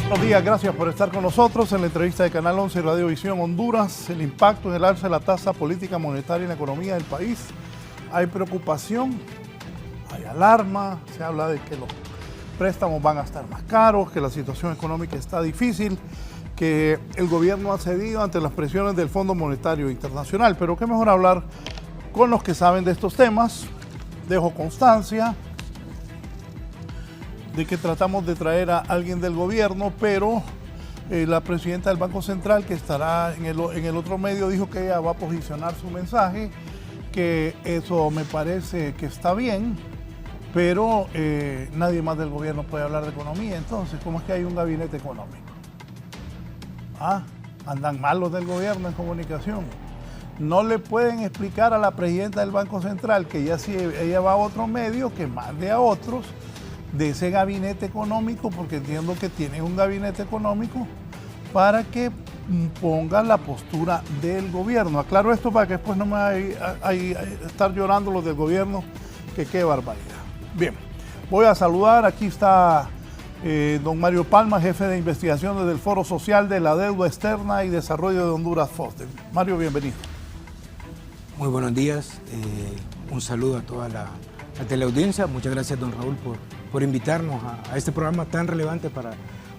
Buenos días, gracias por estar con nosotros en la entrevista de Canal 11 Radiovisión Honduras. El impacto en el alza de la tasa política monetaria en la economía del país. Hay preocupación, hay alarma, se habla de que los préstamos van a estar más caros, que la situación económica está difícil, que el gobierno ha cedido ante las presiones del Fondo Monetario Internacional. Pero qué mejor hablar con los que saben de estos temas. Dejo constancia de que tratamos de traer a alguien del gobierno, pero la presidenta del Banco Central, que estará en el otro medio, dijo que ella va a posicionar su mensaje, que eso me parece que está bien, pero nadie más del gobierno puede hablar de economía. Entonces, ¿cómo es que hay un gabinete económico? Andan mal los del gobierno en comunicación. No le pueden explicar a la presidenta del Banco Central que ya si ella va a otro medio, que mande a otros de ese gabinete económico, porque entiendo que tiene un gabinete económico para que ponga la postura del gobierno. Aclaro esto para que después no me vaya a estar llorando los del gobierno, que qué barbaridad. Bien, voy a saludar, aquí está don Mario Palma, jefe de investigación del Foro Social de la Deuda Externa y Desarrollo de Honduras, FOSDE. Mario, bienvenido. Muy buenos días, un saludo a toda la teleaudiencia. Muchas gracias, don Raúl, por invitarnos a este programa tan relevante para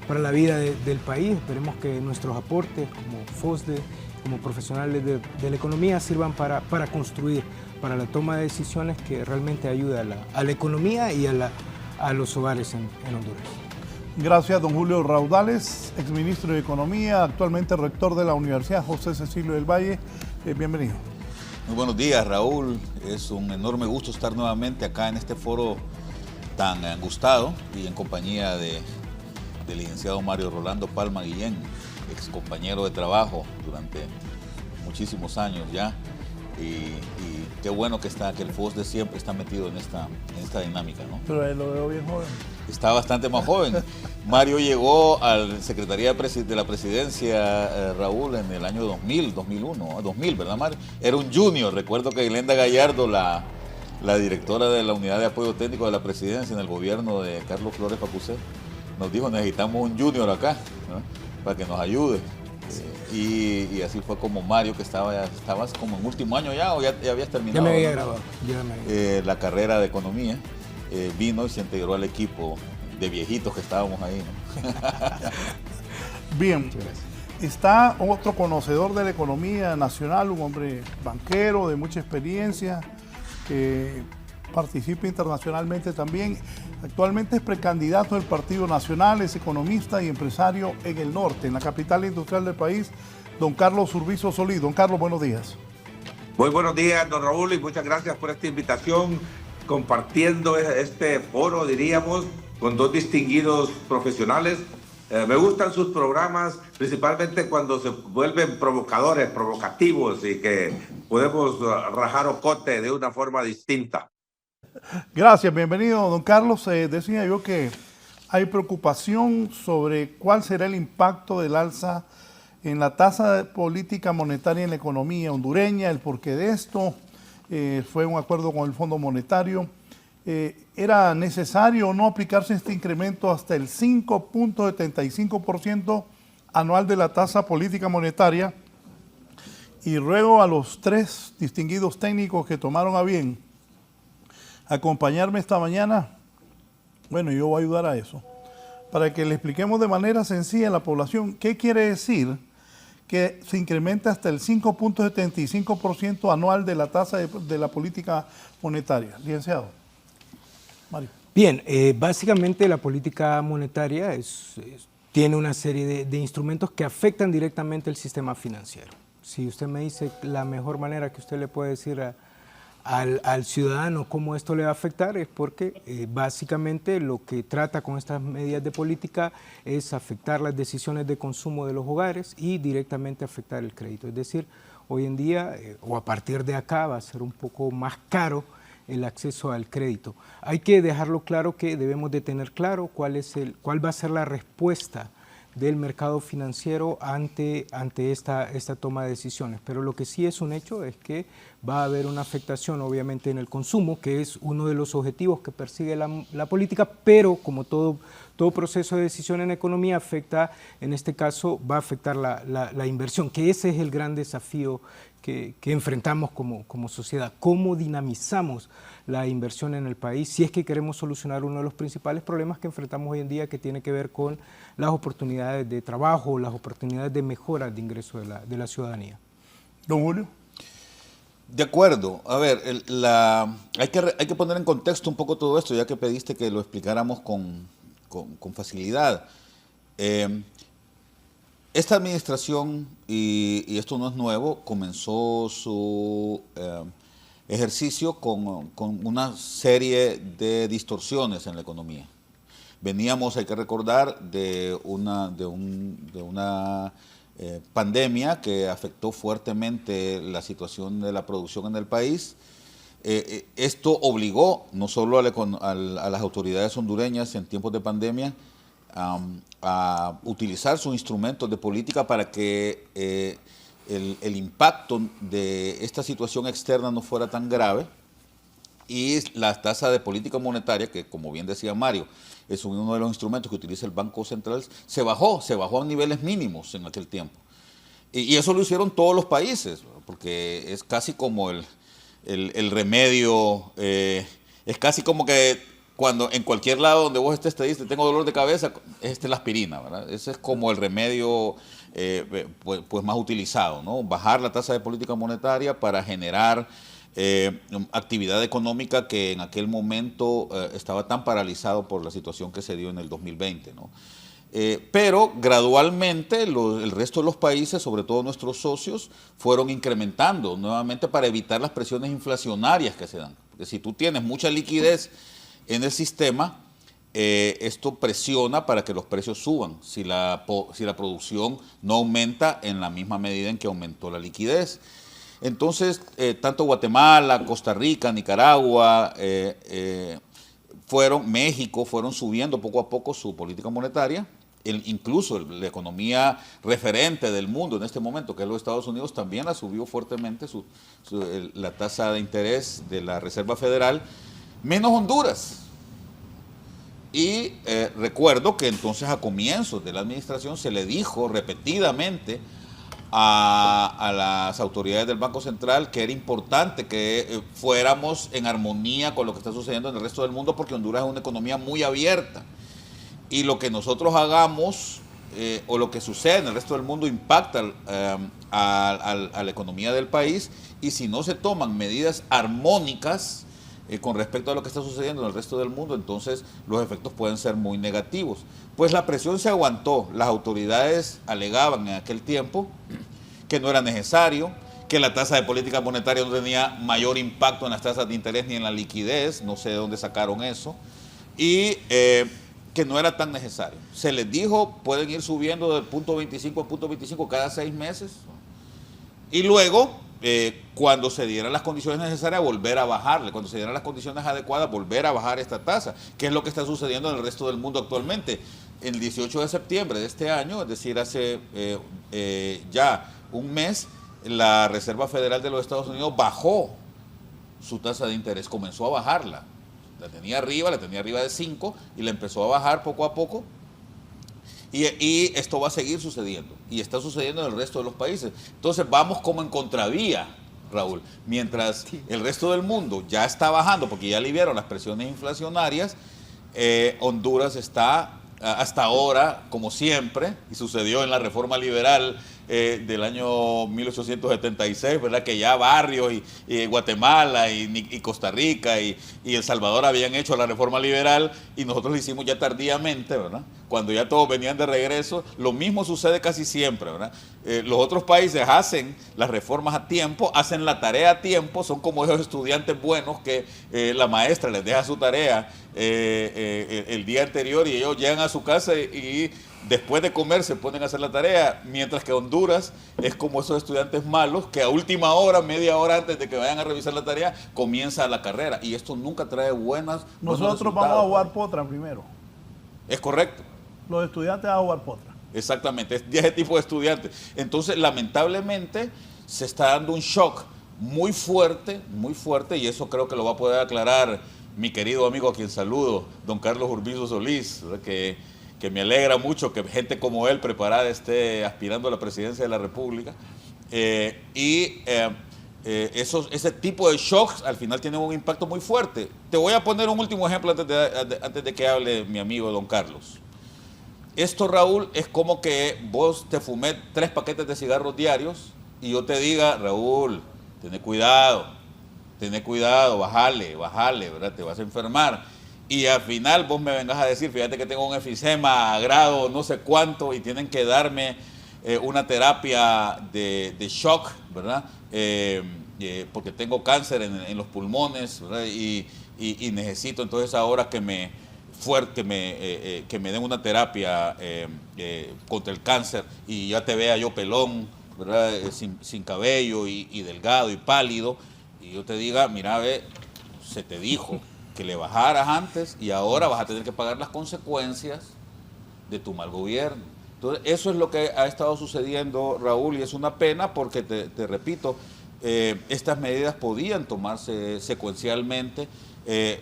la vida del país. Esperemos que nuestros aportes como FOSDE, como profesionales de la economía, sirvan para construir, para la toma de decisiones que realmente ayude a la economía y a los hogares en Honduras. Gracias, don Julio Raudales, exministro de Economía, actualmente rector de la Universidad José Cecilio del Valle. Bienvenido. Muy buenos días, Raúl. Es un enorme gusto estar nuevamente acá en este foro tan gustado y en compañía del licenciado Mario Rolando Palma Guillén, ex compañero de trabajo durante muchísimos años ya. Y qué bueno que el FOSDE siempre está metido en esta dinámica, ¿no? Pero él lo veo bien joven. Está bastante más joven. Mario llegó a la Secretaría de la Presidencia, Raúl, en el año 2000, ¿verdad, Mario? Era un junior. Recuerdo que Glenda Gallardo, la directora de la Unidad de Apoyo Técnico de la Presidencia en el gobierno de Carlos Flores Pacusé, nos dijo, necesitamos un junior acá, ¿no?, para que nos ayude. Sí. Y así fue como Mario, que estabas como en último año ya, o ya habías terminado. Ya me había grabado. La carrera de Economía, vino y se integró al equipo de viejitos que estábamos ahí, ¿no? Bien, está otro conocedor de la economía nacional, un hombre banquero de mucha experiencia, que participa internacionalmente también. Actualmente es precandidato del Partido Nacional, es economista y empresario en el norte, en la capital industrial del país, don Carlos Urbizo Solís. Don Carlos, buenos días. Muy buenos días, don Raúl, y muchas gracias por esta invitación, compartiendo este foro, diríamos, con dos distinguidos profesionales. Me gustan sus programas, principalmente cuando se vuelven provocadores, provocativos, y que podemos rajar ocote de una forma distinta. Gracias, bienvenido, don Carlos. Decía yo que hay preocupación sobre cuál será el impacto del alza en la tasa de política monetaria en la economía hondureña, el porqué de esto. Fue un acuerdo con el Fondo Monetario. ¿Era necesario o no aplicarse este incremento hasta el 5.75% anual de la tasa política monetaria? Y ruego a los tres distinguidos técnicos que tomaron a bien acompañarme esta mañana. Bueno, yo voy a ayudar a eso, para que le expliquemos de manera sencilla a la población qué quiere decir que se incrementa hasta el 5.75% anual de la tasa de la política monetaria. Licenciado Mario. Bien, básicamente la política monetaria tiene una serie de instrumentos que afectan directamente el sistema financiero. Si usted me dice la mejor manera que usted le puede decir al ciudadano cómo esto le va a afectar, es porque básicamente lo que trata con estas medidas de política es afectar las decisiones de consumo de los hogares y directamente afectar el crédito. Es decir, hoy en día o a partir de acá va a ser un poco más caro el acceso al crédito. Hay que dejarlo claro que debemos de tener claro cuál va a ser la respuesta del mercado financiero ante esta toma de decisiones. Pero lo que sí es un hecho es que va a haber una afectación obviamente en el consumo, que es uno de los objetivos que persigue la política, pero como todo proceso de decisión en economía afecta, en este caso va a afectar la inversión, que ese es el gran desafío que enfrentamos como sociedad. ¿Cómo dinamizamos la inversión en el país si es que queremos solucionar uno de los principales problemas que enfrentamos hoy en día, que tiene que ver con las oportunidades de trabajo, las oportunidades de mejora de ingreso de la ciudadanía? Don Julio. De acuerdo. A ver, hay que poner en contexto un poco todo esto, ya que pediste que lo explicáramos con facilidad. Esta administración, y esto no es nuevo, comenzó su ejercicio con una serie de distorsiones en la economía. Veníamos, hay que recordar, de una pandemia que afectó fuertemente la situación de la producción en el país. Esto obligó no solo a las autoridades hondureñas en tiempos de pandemia a utilizar sus instrumentos de política para que el impacto de esta situación externa no fuera tan grave, y la tasa de política monetaria, que como bien decía Mario, es uno de los instrumentos que utiliza el Banco Central, se bajó a niveles mínimos en aquel tiempo. Y eso lo hicieron todos los países, porque es casi como el remedio, es casi como que cuando en cualquier lado donde vos estés te dices, tengo dolor de cabeza, es la aspirina, ¿verdad? Ese es como el remedio pues más utilizado, ¿no? Bajar la tasa de política monetaria para generar actividad económica que en aquel momento estaba tan paralizado por la situación que se dio en el 2020, ¿no? Pero gradualmente el resto de los países, sobre todo nuestros socios, fueron incrementando nuevamente para evitar las presiones inflacionarias que se dan. Porque si tú tienes mucha liquidez en el sistema, esto presiona para que los precios suban si la producción no aumenta en la misma medida en que aumentó la liquidez. Entonces, tanto Guatemala, Costa Rica, Nicaragua, México fueron subiendo poco a poco su política monetaria. Incluso la economía referente del mundo en este momento, que es los Estados Unidos, también la subió fuertemente la tasa de interés de la Reserva Federal, menos Honduras. Y recuerdo que entonces a comienzos de la administración se le dijo repetidamente a las autoridades del Banco Central que era importante que fuéramos en armonía con lo que está sucediendo en el resto del mundo, porque Honduras es una economía muy abierta y lo que nosotros hagamos o lo que sucede en el resto del mundo impacta a la economía del país, y si no se toman medidas armónicas con respecto a lo que está sucediendo en el resto del mundo, entonces los efectos pueden ser muy negativos. Pues la presión se aguantó. Las autoridades alegaban en aquel tiempo que no era necesario, que la tasa de política monetaria no tenía mayor impacto en las tasas de interés ni en la liquidez, no sé de dónde sacaron eso, y que no era tan necesario. Se les dijo, pueden ir subiendo del punto 25 al punto 25 cada 6 meses, y luego, cuando se dieran las condiciones necesarias, volver a bajarle, cuando se dieran las condiciones adecuadas, volver a bajar esta tasa, que es lo que está sucediendo en el resto del mundo actualmente. El 18 de septiembre de este año, es decir, hace ya un mes, la Reserva Federal de los Estados Unidos bajó su tasa de interés, comenzó a bajarla. La tenía arriba de 5 y la empezó a bajar poco a poco. Y esto va a seguir sucediendo, y está sucediendo en el resto de los países. Entonces vamos como en contravía, Raúl. Mientras el resto del mundo ya está bajando porque ya aliviaron las presiones inflacionarias, Honduras está hasta ahora, como siempre, y sucedió en la reforma liberal del año 1876, ¿verdad? Que ya Barrios y Guatemala y Costa Rica y El Salvador habían hecho la reforma liberal, y nosotros lo hicimos ya tardíamente, ¿verdad? Cuando ya todos venían de regreso. Lo mismo sucede casi siempre, ¿verdad? Los otros países hacen las reformas a tiempo, hacen la tarea a tiempo, son como esos estudiantes buenos que la maestra les deja su tarea el día anterior, y ellos llegan a su casa y después de comer se ponen a hacer la tarea, mientras que Honduras es como esos estudiantes malos que a última hora, media hora antes de que vayan a revisar la tarea, comienza la carrera, y esto nunca trae buenos Nosotros vamos a jugar potra primero. Es correcto. Los estudiantes van a jugar potra. Exactamente, es de ese tipo de estudiantes. Entonces, lamentablemente, se está dando un shock muy fuerte, y eso creo que lo va a poder aclarar mi querido amigo a quien saludo, don Carlos Urbizo Solís, ¿verdad? Que me alegra mucho que gente como él preparada esté aspirando a la presidencia de la República. Ese tipo de shocks al final tienen un impacto muy fuerte. Te voy a poner un último ejemplo antes de que hable mi amigo don Carlos. Esto, Raúl, es como que vos te fumés 3 paquetes de cigarros diarios y yo te diga, Raúl, ten cuidado, bájale, ¿verdad? Te vas a enfermar. Y al final vos me vengas a decir, fíjate que tengo un efisema a grado no sé cuánto y tienen que darme una terapia de shock, ¿verdad? Porque tengo cáncer en los pulmones, ¿verdad? Y necesito entonces ahora que me den una terapia contra el cáncer y ya te vea yo pelón, ¿verdad? Sin cabello y delgado y pálido, y yo te diga, mira, se te dijo que le bajaras antes y ahora vas a tener que pagar las consecuencias de tu mal gobierno. Entonces, eso es lo que ha estado sucediendo, Raúl, y es una pena porque, te repito, estas medidas podían tomarse secuencialmente.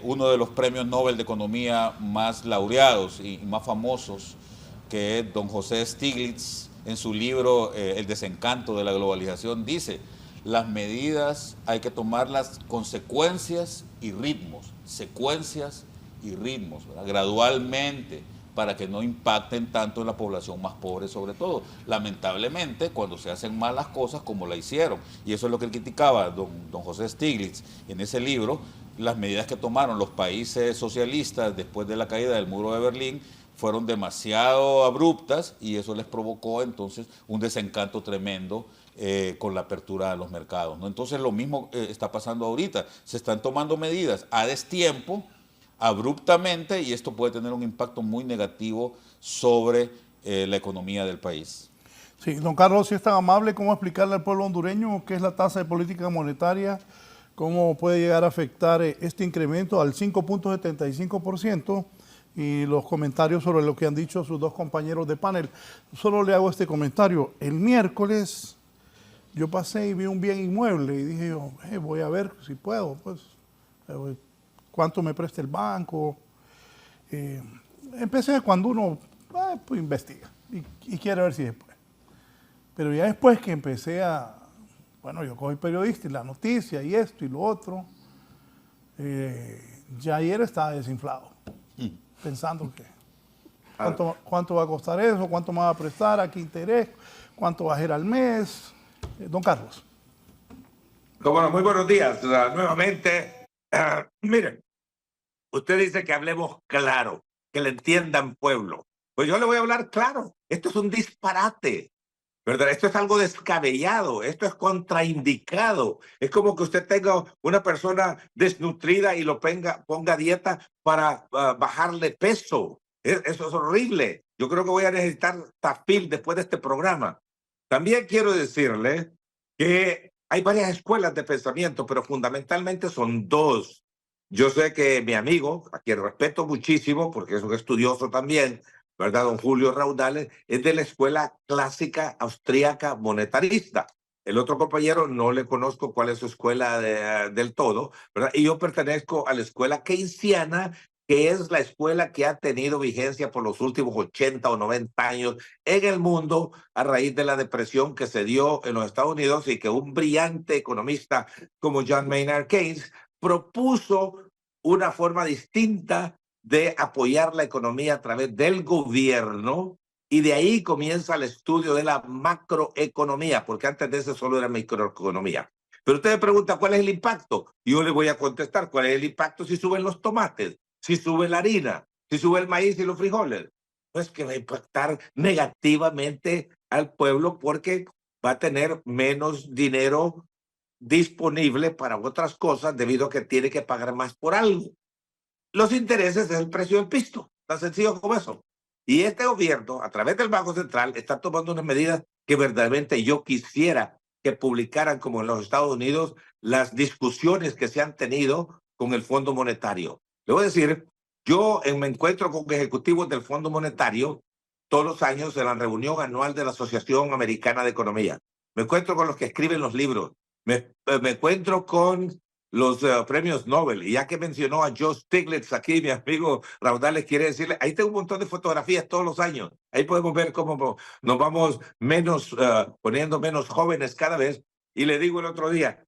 Uno de los premios Nobel de Economía más laureados y más famosos, que es don José Stiglitz, en su libro El desencanto de la globalización, dice, las medidas hay que tomarlas con secuencias y ritmos, ¿verdad? Gradualmente, para que no impacten tanto en la población más pobre sobre todo. Lamentablemente, cuando se hacen mal las cosas como la hicieron, y eso es lo que criticaba don José Stiglitz en ese libro, las medidas que tomaron los países socialistas después de la caída del muro de Berlín fueron demasiado abruptas y eso les provocó entonces un desencanto tremendo con la apertura de los mercados, ¿no? Entonces lo mismo está pasando ahorita, se están tomando medidas a destiempo, abruptamente, y esto puede tener un impacto muy negativo sobre la economía del país. Sí, don Carlos, si es tan amable, ¿cómo explicarle al pueblo hondureño qué es la tasa de política monetaria? ¿Cómo puede llegar a afectar este incremento al 5.75%? Y los comentarios sobre lo que han dicho sus dos compañeros de panel. Solo le hago este comentario. El miércoles yo pasé y vi un bien inmueble y dije yo, voy a ver si puedo, pues, cuánto me presta el banco. Empecé cuando uno pues, investiga y quiere ver si después. Pero ya después que empecé bueno, yo soy periodista y la noticia y esto y lo otro, ya ayer estaba desinflado, pensando que cuánto va a costar eso, cuánto me va a prestar, a qué interés, cuánto va a ser al mes. Don Carlos. Bueno, muy buenos días nuevamente. Miren, usted dice que hablemos claro, que le entiendan pueblo. Pues yo le voy a hablar claro. Esto es un disparate, ¿verdad? Esto es algo descabellado, esto es contraindicado. Es como que usted tenga una persona desnutrida y lo ponga a dieta para bajarle peso. Eso es horrible. Yo creo que voy a necesitar Tafil después de este programa. También quiero decirle que hay varias escuelas de pensamiento, pero fundamentalmente son dos. Yo sé que mi amigo, a quien respeto muchísimo, porque es un estudioso también, ¿verdad? Don Julio Raudales, es de la escuela clásica austríaca monetarista. El otro compañero no le conozco cuál es su escuela del todo, ¿verdad? Y yo pertenezco a la escuela keynesiana, que es la escuela que ha tenido vigencia por los últimos 80 o 90 años en el mundo a raíz de la depresión que se dio en los Estados Unidos y que un brillante economista como John Maynard Keynes propuso una forma distinta de apoyar la economía a través del gobierno, y de ahí comienza el estudio de la macroeconomía, porque antes de eso solo era microeconomía. Pero usted me pregunta cuál es el impacto, y yo le voy a contestar cuál es el impacto si suben los tomates, si sube la harina, si sube el maíz y los frijoles. Pues que va a impactar negativamente al pueblo porque va a tener menos dinero disponible para otras cosas debido a que tiene que pagar más por algo. Los intereses es el precio del pisto, tan sencillo como eso. Y este gobierno, a través del Banco Central, está tomando unas medidas que verdaderamente yo quisiera que publicaran, como en los Estados Unidos, las discusiones que se han tenido con el Fondo Monetario. Le voy a decir, yo me encuentro con ejecutivos del Fondo Monetario todos los años en la reunión anual de la Asociación Americana de Economía. Me encuentro con los que escriben los libros. Me encuentro con los premios Nobel. Y ya que mencionó a Joe Stiglitz aquí, mi amigo Raudales, quiere decirle, ahí tengo un montón de fotografías todos los años. Ahí podemos ver cómo nos vamos poniendo menos jóvenes cada vez. Y le digo el otro día,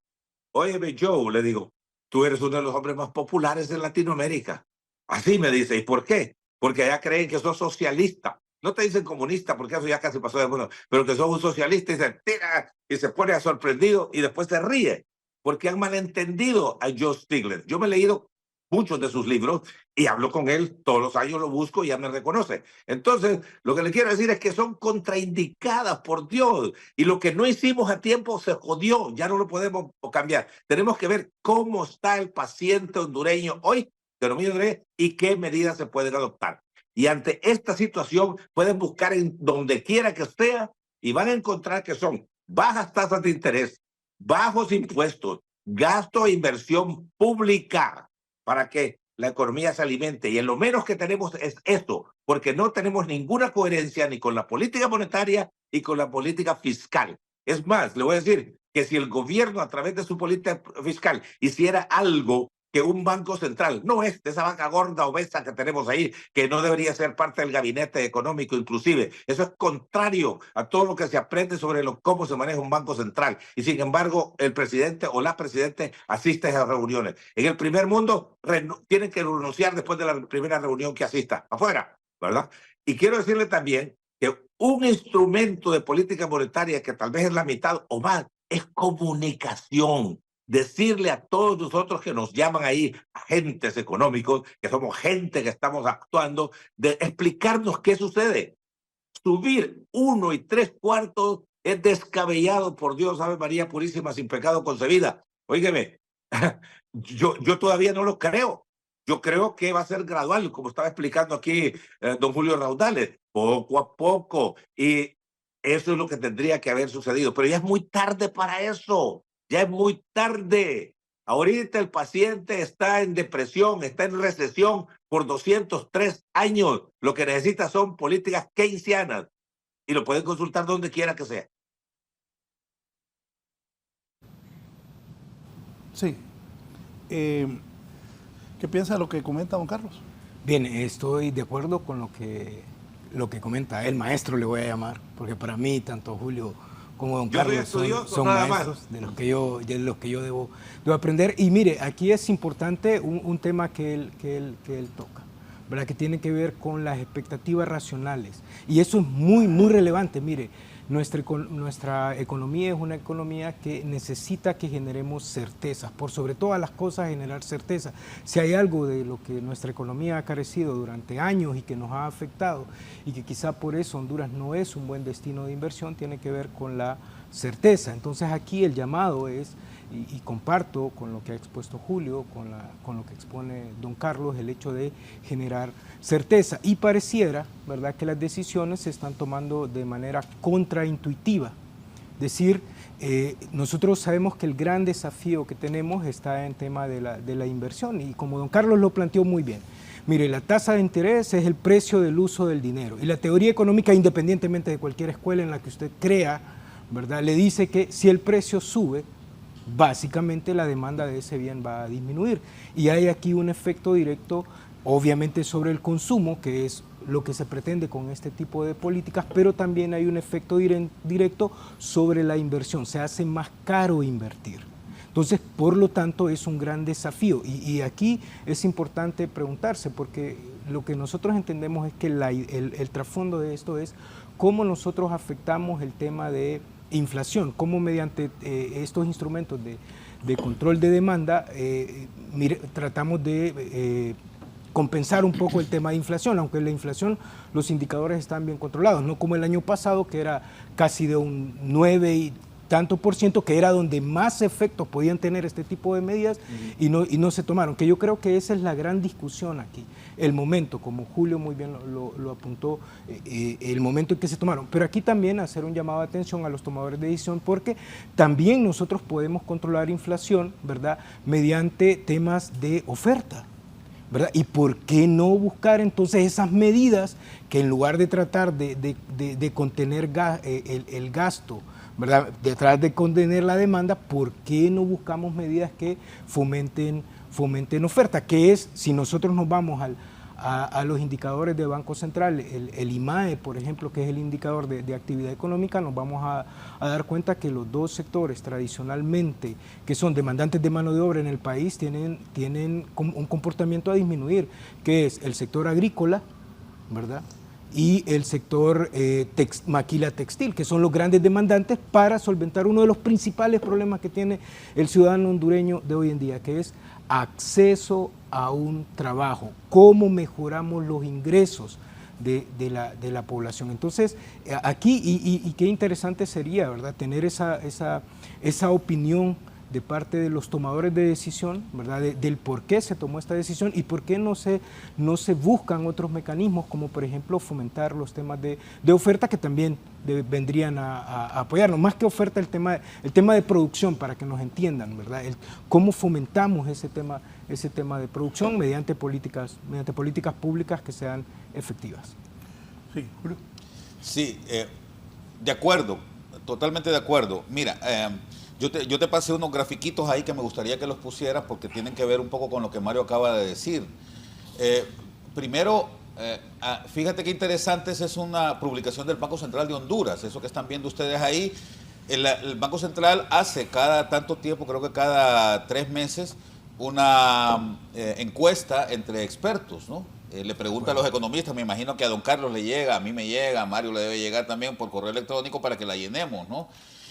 óyeme Joe, le digo, tú eres uno de los hombres más populares de Latinoamérica. Así me dice, ¿y por qué? Porque allá creen que sos socialista. No te dicen comunista, porque eso ya casi pasó de moda, pero que sos un socialista y se tira y se pone sorprendido y después se ríe, porque han malentendido a Joe Stiglitz. Yo me he leído muchos de sus libros y hablo con él todos los años, lo busco y ya me reconoce. Entonces, lo que le quiero decir es que son contraindicadas por Dios y lo que no hicimos a tiempo se jodió, ya no lo podemos cambiar. Tenemos que ver cómo está el paciente hondureño hoy, y qué medidas se pueden adoptar. Y ante esta situación pueden buscar en donde quiera que sea y van a encontrar que son bajas tasas de interés, bajos impuestos, gasto e inversión pública para que la economía se alimente. Y en lo menos que tenemos es esto, porque no tenemos ninguna coherencia ni con la política monetaria ni con la política fiscal. Es más, le voy a decir que si el gobierno a través de su política fiscal hiciera algo que un banco central, no es de esa vaca gorda obesa que tenemos ahí, que no debería ser parte del gabinete económico inclusive. Eso es contrario a todo lo que se aprende sobre cómo se maneja un banco central. Y sin embargo, el presidente o la presidente asiste a esas reuniones. En el primer mundo tienen que renunciar después de la primera reunión que asista. Afuera, ¿verdad? Y quiero decirle también que un instrumento de política monetaria que tal vez es la mitad o más es comunicación. Decirle a todos nosotros que nos llaman ahí agentes económicos, que somos gente que estamos actuando, de explicarnos qué sucede. Subir 1 3/4 es descabellado, por Dios, Ave María Purísima, sin pecado concebida. Óigame, yo todavía no lo creo. Yo creo que va a ser gradual, como estaba explicando aquí don Julio Raudales, poco a poco. Y eso es lo que tendría que haber sucedido. Pero ya es muy tarde para eso. Ya es muy tarde. Ahorita el paciente está en depresión, está en recesión por 203 años. Lo que necesita son políticas keynesianas. Y lo pueden consultar donde quiera que sea. Sí. ¿Qué piensa de lo que comenta don Carlos? Bien, estoy de acuerdo con lo que comenta el maestro, le voy a llamar, porque para mí tanto Julio como don Carlos son maestros de los que yo debo aprender. Y mire, aquí es importante un tema que él toca, ¿verdad? Que tiene que ver con las expectativas racionales. Y eso es muy, muy relevante. Mire, nuestra economía es una economía que necesita que generemos certezas, por sobre todas las cosas generar certeza. Si hay algo de lo que nuestra economía ha carecido durante años y que nos ha afectado y que quizá por eso Honduras no es un buen destino de inversión, tiene que ver con la certeza. Entonces aquí el llamado es, y comparto con lo que ha expuesto Julio, con lo que expone don Carlos, el hecho de generar certeza. Y pareciera, ¿verdad?, que las decisiones se están tomando de manera contraintuitiva. Es decir, nosotros sabemos que el gran desafío que tenemos está en tema de la inversión, y como don Carlos lo planteó muy bien. Mire, la tasa de interés es el precio del uso del dinero, y la teoría económica, independientemente de cualquier escuela en la que usted crea, ¿verdad?, le dice que si el precio sube, básicamente la demanda de ese bien va a disminuir. Y hay aquí un efecto directo, obviamente, sobre el consumo, que es lo que se pretende con este tipo de políticas, pero también hay un efecto directo sobre la inversión. Se hace más caro invertir. Entonces, por lo tanto, es un gran desafío. Y aquí es importante preguntarse, porque lo que nosotros entendemos es que el trasfondo de esto es cómo nosotros afectamos el tema de inflación, cómo mediante estos instrumentos de control de demanda tratamos de compensar un poco el tema de inflación, aunque la inflación, los indicadores están bien controlados, no como el año pasado, que era casi de un 9 y tanto por ciento, que era donde más efectos podían tener este tipo de medidas y no se tomaron, que yo creo que esa es la gran discusión aquí, el momento, como Julio muy bien lo apuntó, el momento en que se tomaron. Pero aquí también hacer un llamado de atención a los tomadores de decisión, porque también nosotros podemos controlar inflación, ¿verdad?, mediante temas de oferta. ¿verdad? ¿Y por qué no buscar entonces esas medidas que en lugar de tratar de contener el gasto, ¿verdad? De tratar de contener la demanda, ¿por qué no buscamos medidas que fomenten oferta? Que es, si nosotros nos vamos a los indicadores del Banco Central, el IMAE, por ejemplo, que es el indicador de actividad económica, nos vamos a dar cuenta que los dos sectores tradicionalmente que son demandantes de mano de obra en el país tienen un comportamiento a disminuir, que es el sector agrícola, ¿verdad? Y el sector maquila textil, que son los grandes demandantes para solventar uno de los principales problemas que tiene el ciudadano hondureño de hoy en día, que es acceso a un trabajo, cómo mejoramos los ingresos de la población. Entonces, aquí, y qué interesante sería, ¿verdad?, tener esa opinión de parte de los tomadores de decisión, ¿verdad?, del por qué se tomó esta decisión y por qué no se buscan otros mecanismos, como por ejemplo fomentar los temas de oferta que también vendrían a apoyarnos. Más que oferta, el tema de producción, para que nos entiendan, ¿verdad?, cómo fomentamos ese tema de producción mediante políticas públicas que sean efectivas. Sí, Julio. Sí, de acuerdo, totalmente de acuerdo. Mira, yo te pasé unos grafiquitos ahí que me gustaría que los pusieras porque tienen que ver un poco con lo que Mario acaba de decir. Primero, fíjate qué interesante, es una publicación del Banco Central de Honduras, eso que están viendo ustedes ahí. El Banco Central hace cada tanto tiempo, creo que cada 3 meses, una encuesta entre expertos, ¿no? Le pregunta a los economistas, me imagino que a don Carlos le llega, a mí me llega, a Mario le debe llegar también por correo electrónico para que la llenemos, ¿no?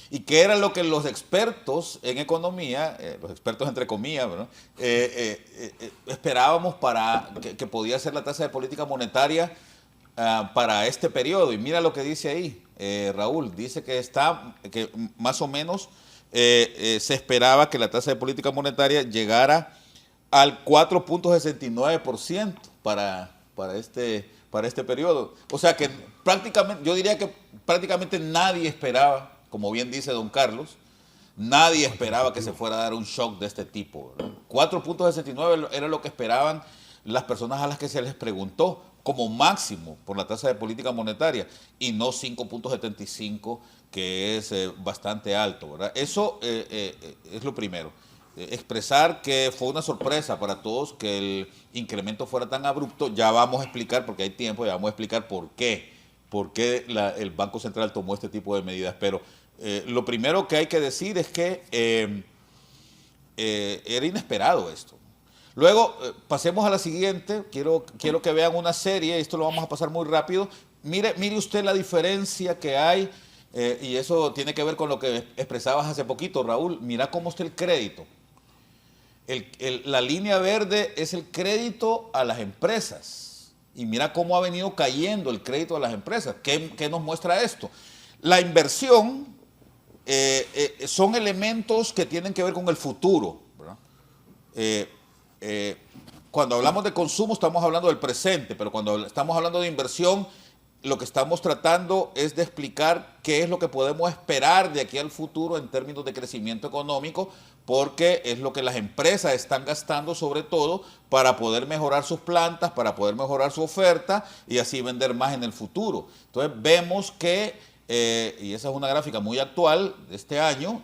Y qué era lo que los expertos en economía, los expertos entre comillas, ¿verdad?, esperábamos para que podía ser la tasa de política monetaria para este periodo. Y mira lo que dice ahí, Raúl, dice que más o menos se esperaba que la tasa de política monetaria llegara al 4.69% para este periodo. O sea que prácticamente, yo diría que prácticamente nadie esperaba, como bien dice don Carlos, nadie esperaba que se fuera a dar un shock de este tipo, ¿verdad? 4.69 era lo que esperaban las personas a las que se les preguntó como máximo por la tasa de política monetaria y no 5.75, que es bastante alto, ¿verdad? Eso es lo primero. Expresar que fue una sorpresa para todos que el incremento fuera tan abrupto. Ya vamos a explicar, porque hay tiempo, ya vamos a explicar por qué el Banco Central tomó este tipo de medidas. Pero lo primero que hay que decir es que era inesperado esto. Luego, pasemos a la siguiente. Quiero que vean una serie, esto lo vamos a pasar muy rápido. Mire usted la diferencia que hay, y eso tiene que ver con lo que expresabas hace poquito, Raúl. Mira cómo está el crédito. La línea verde es el crédito a las empresas. Y mira cómo ha venido cayendo el crédito a las empresas. ¿Qué nos muestra esto? La inversión son elementos que tienen que ver con el futuro, ¿verdad? Cuando hablamos de consumo estamos hablando del presente, pero cuando estamos hablando de inversión, lo que estamos tratando es de explicar qué es lo que podemos esperar de aquí al futuro en términos de crecimiento económico, porque es lo que las empresas están gastando sobre todo para poder mejorar sus plantas, para poder mejorar su oferta y así vender más en el futuro. Entonces vemos que, y esa es una gráfica muy actual de este año,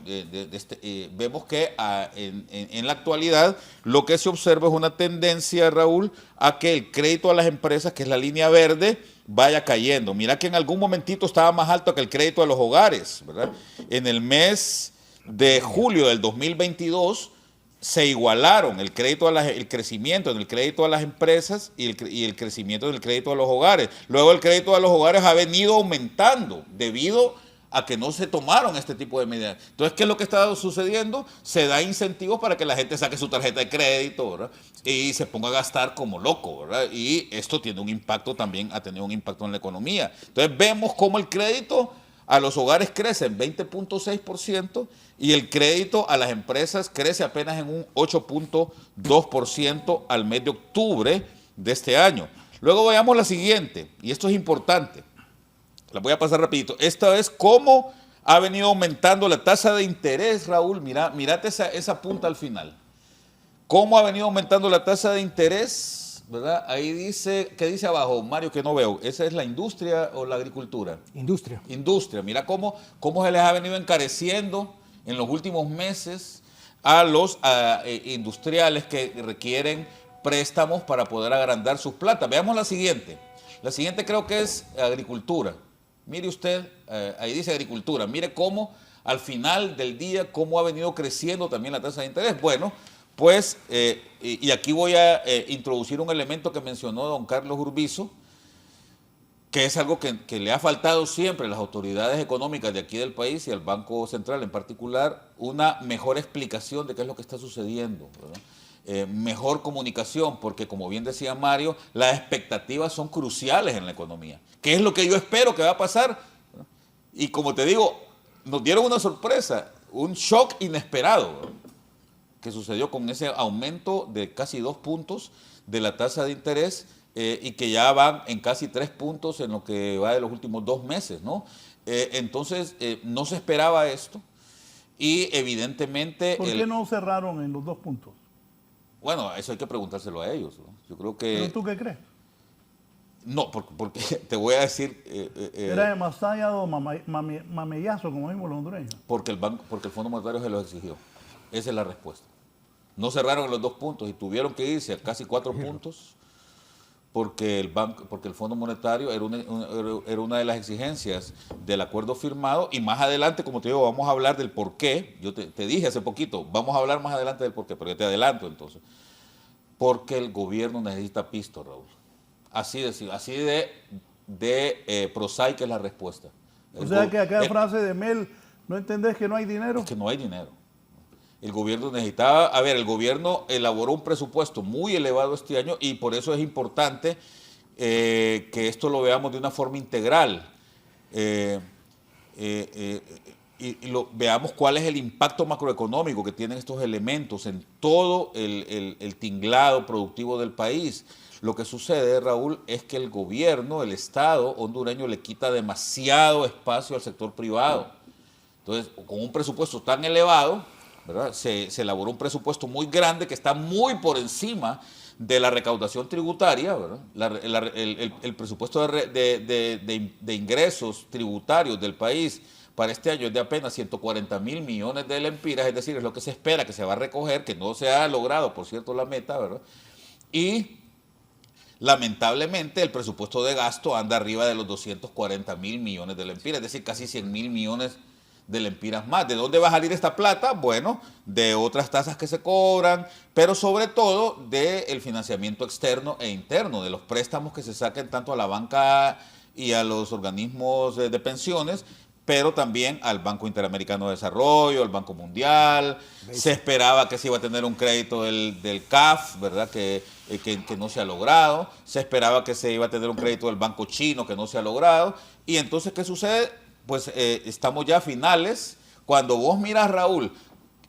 vemos que en la actualidad lo que se observa es una tendencia, Raúl, a que el crédito a las empresas, que es la línea verde, vaya cayendo. Mira que en algún momentito estaba más alto que el crédito a los hogares, ¿verdad? En el mes de julio del 2022 se igualaron el crecimiento en el crédito a las empresas y el crecimiento del crédito a los hogares. Luego el crédito a los hogares ha venido aumentando debido a que no se tomaron este tipo de medidas. Entonces, ¿qué es lo que está sucediendo? Se da incentivos para que la gente saque su tarjeta de crédito, ¿verdad?, y se ponga a gastar como loco, ¿verdad? Y esto tiene un impacto también, ha tenido un impacto en la economía. Entonces, vemos cómo el crédito a los hogares crece en 20.6% y el crédito a las empresas crece apenas en un 8.2% al mes de octubre de este año. Luego veamos la siguiente, y esto es importante. La voy a pasar rapidito. Esta es cómo ha venido aumentando la tasa de interés, Raúl. Mírate esa punta al final. ¿Cómo ha venido aumentando la tasa de interés ¿verdad? Ahí dice, ¿qué dice abajo, Mario, que no veo? ¿Esa es la industria o la agricultura? Industria. Industria. Mira cómo se les ha venido encareciendo en los últimos meses a los industriales que requieren préstamos para poder agrandar sus plantas. Veamos la siguiente. La siguiente creo que es agricultura. Mire usted, ahí dice agricultura. Mire cómo al final del día, cómo ha venido creciendo también la tasa de interés. Bueno, pues, y aquí voy a introducir un elemento que mencionó don Carlos Urbizo, que es algo que le ha faltado siempre a las autoridades económicas de aquí del país y al Banco Central en particular, una mejor explicación de qué es lo que está sucediendo, ¿verdad? Mejor comunicación, porque como bien decía Mario, las expectativas son cruciales en la economía. ¿Qué es lo que yo espero que va a pasar? Y como te digo, nos dieron una sorpresa, un shock inesperado, ¿verdad?, que sucedió con ese aumento de casi 2 puntos de la tasa de interés, y que ya van en casi 3 puntos en lo que va de los últimos 2 meses, ¿no? Entonces, no se esperaba esto y evidentemente... ¿Por qué no cerraron en los 2 puntos? Bueno, eso hay que preguntárselo a ellos, ¿no? Yo creo que... ¿Pero tú qué crees? No, porque te voy a decir... ¿Era demasiado mamellazo, como mismo los hondureños? porque el Fondo Monetario se los exigió. Esa es la respuesta. No cerraron en los 2 puntos y tuvieron que irse a casi 4 puntos porque el Fondo Monetario era una de las exigencias del acuerdo firmado, y más adelante, como te digo, vamos a hablar del por qué. Yo te dije hace poquito, vamos a hablar más adelante del por qué, pero yo te adelanto entonces. Porque el gobierno necesita pisto, Raúl. Así de prosaica es la respuesta. O sea que aquella frase de Mel, ¿no entendés que no hay dinero? Es que no hay dinero. El gobierno necesitaba, el gobierno elaboró un presupuesto muy elevado este año y por eso es importante que esto lo veamos de una forma integral y veamos cuál es el impacto macroeconómico que tienen estos elementos en todo el tinglado productivo del país. Lo que sucede, Raúl, es que el gobierno, el Estado hondureño le quita demasiado espacio al sector privado. Entonces, con un presupuesto tan elevado, ¿verdad?, se elaboró un presupuesto muy grande que está muy por encima de la recaudación tributaria, ¿verdad? El presupuesto de ingresos tributarios del país para este año es de apenas 140,000 millones de lempiras, es decir, es lo que se espera que se va a recoger, que no se ha logrado, por cierto, la meta, ¿verdad? Y lamentablemente el presupuesto de gasto anda arriba de los 240,000 millones de lempiras, es decir, casi 100,000 millones de lempiras más. ¿De dónde va a salir esta plata? Bueno, de otras tasas que se cobran, pero sobre todo del financiamiento externo e interno, de los préstamos que se saquen tanto a la banca y a los organismos de pensiones, pero también al Banco Interamericano de Desarrollo, al Banco Mundial. Se esperaba que se iba a tener un crédito del CAF, ¿verdad?, que no se ha logrado. Se esperaba que se iba a tener un crédito del Banco Chino, que no se ha logrado. Y entonces, ¿qué sucede? Pues estamos ya a finales. Cuando vos miras, Raúl,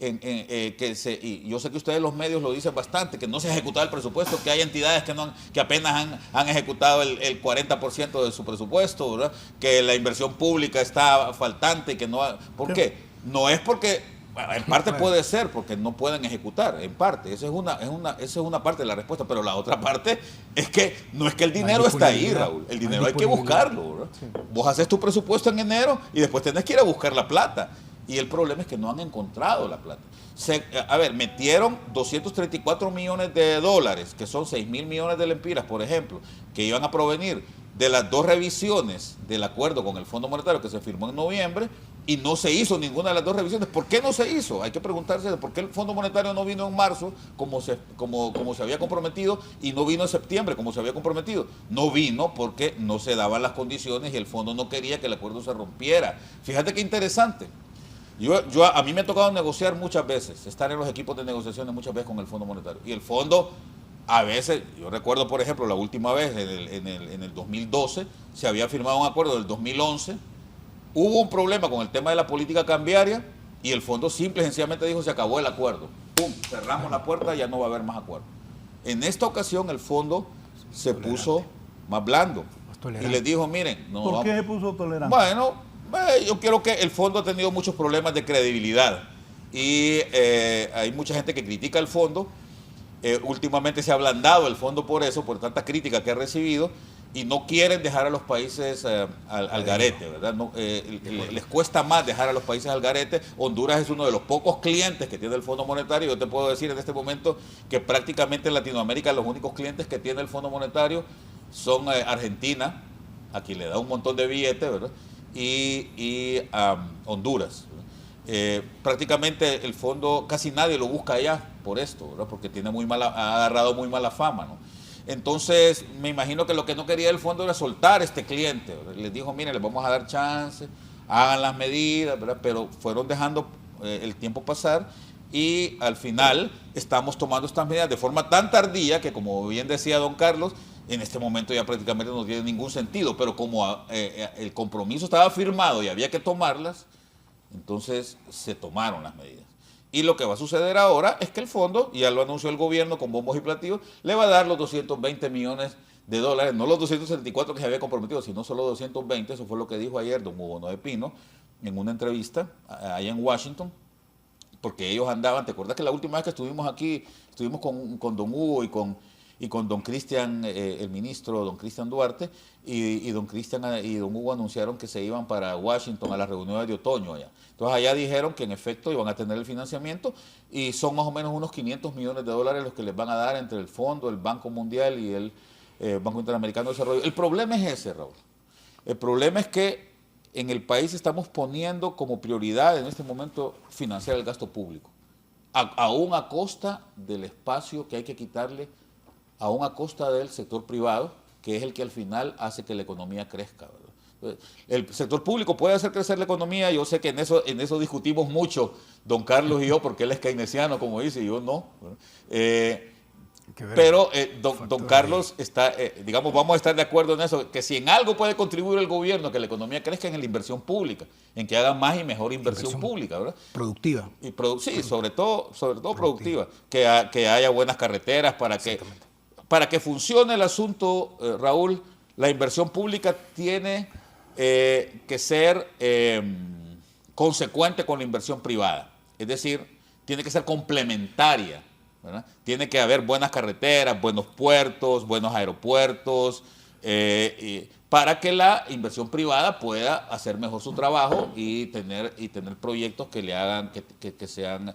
y yo sé que ustedes los medios lo dicen bastante, que no se ha ejecutado el presupuesto, que hay entidades que apenas han ejecutado el 40% de su presupuesto, ¿verdad?, que la inversión pública está faltante, que no... ¿Por qué? No es porque... Bueno, en parte puede ser porque no pueden ejecutar, en parte. Esa es una parte de la respuesta, pero la otra parte es que no es que el dinero está ahí, Raúl. El dinero hay que buscarlo, ¿verdad? Sí. Vos haces tu presupuesto en enero y después tenés que ir a buscar la plata. Y el problema es que no han encontrado la plata. Metieron 234 millones de dólares, que son 6,000 millones de lempiras, por ejemplo, que iban a provenir de las 2 revisiones del acuerdo con el Fondo Monetario que se firmó en noviembre, y no se hizo ninguna de las 2 revisiones. ¿Por qué no se hizo? Hay que preguntarse por qué el Fondo Monetario no vino en marzo como se había comprometido y no vino en septiembre como se había comprometido. No vino porque no se daban las condiciones y el fondo no quería que el acuerdo se rompiera. Fíjate qué interesante. A mí me ha tocado negociar muchas veces, estar en los equipos de negociaciones muchas veces con el Fondo Monetario. Y el fondo, a veces, yo recuerdo, por ejemplo, la última vez, en el 2012, se había firmado un acuerdo del 2011. Hubo un problema con el tema de la política cambiaria y el fondo simple y sencillamente dijo: se acabó el acuerdo. ¡Pum! Cerramos la puerta, ya no va a haber más acuerdo. En esta ocasión el fondo se puso más blando y les dijo: miren, no. ¿Por qué se puso tolerante? Bueno, yo creo que el fondo ha tenido muchos problemas de credibilidad y hay mucha gente que critica al fondo Últimamente se ha ablandado el fondo por eso, por tanta crítica que ha recibido, y no quieren dejar a los países al garete, ¿verdad? No, les cuesta más dejar a los países al garete. Honduras es uno de los pocos clientes que tiene el Fondo Monetario. Yo te puedo decir en este momento que prácticamente en Latinoamérica los únicos clientes que tiene el Fondo Monetario son Argentina, a quien le da un montón de billetes, ¿verdad? Y Honduras. Prácticamente el fondo casi nadie lo busca allá por esto, ¿verdad? Porque tiene ha agarrado muy mala fama, ¿no? Entonces, me imagino que lo que no quería el fondo era soltar a este cliente, ¿verdad? Les dijo, miren, les vamos a dar chance, hagan las medidas, ¿verdad? Pero fueron dejando el tiempo pasar y al final estamos tomando estas medidas de forma tan tardía que, como bien decía don Carlos, en este momento ya prácticamente no tiene ningún sentido, pero como el compromiso estaba firmado y había que tomarlas, entonces se tomaron las medidas. Y lo que va a suceder ahora es que el fondo, ya lo anunció el gobierno con bombos y platillos, le va a dar los 220 millones de dólares, no los 274 que se había comprometido, sino solo 220, eso fue lo que dijo ayer don Hugo Noé Pino en una entrevista allá en Washington, porque ellos andaban, ¿te acuerdas que la última vez que estuvimos aquí, estuvimos con don Hugo y con don Cristian, el ministro, don Cristian Duarte, y don Cristian y don Hugo anunciaron que se iban para Washington a las reuniones de otoño allá. Entonces allá dijeron que en efecto iban a tener el financiamiento y son más o menos unos 500 millones de dólares los que les van a dar entre el Fondo, el Banco Mundial y el Banco Interamericano de Desarrollo. El problema es ese, Raúl. El problema es que en el país estamos poniendo como prioridad en este momento financiar el gasto público, aún a costa del espacio que hay que quitarle, aún a costa del sector privado, que es el que al final hace que la economía crezca, ¿verdad? El sector público puede hacer crecer la economía, yo sé que en eso discutimos mucho, don Carlos y yo, porque él es keynesiano, como dice, y yo no. Pero don Carlos está, digamos, vamos a estar de acuerdo en eso, que si en algo puede contribuir el gobierno a que la economía crezca en la inversión pública, en que haga más y mejor inversión pública, ¿verdad? Productiva. Sí, sobre todo productiva, que haya buenas carreteras para que funcione el asunto, Raúl. La inversión pública tiene que ser consecuente con la inversión privada, es decir, tiene que ser complementaria, ¿verdad? Tiene que haber buenas carreteras, buenos puertos, buenos aeropuertos, para que la inversión privada pueda hacer mejor su trabajo y tener proyectos que le hagan, que sean,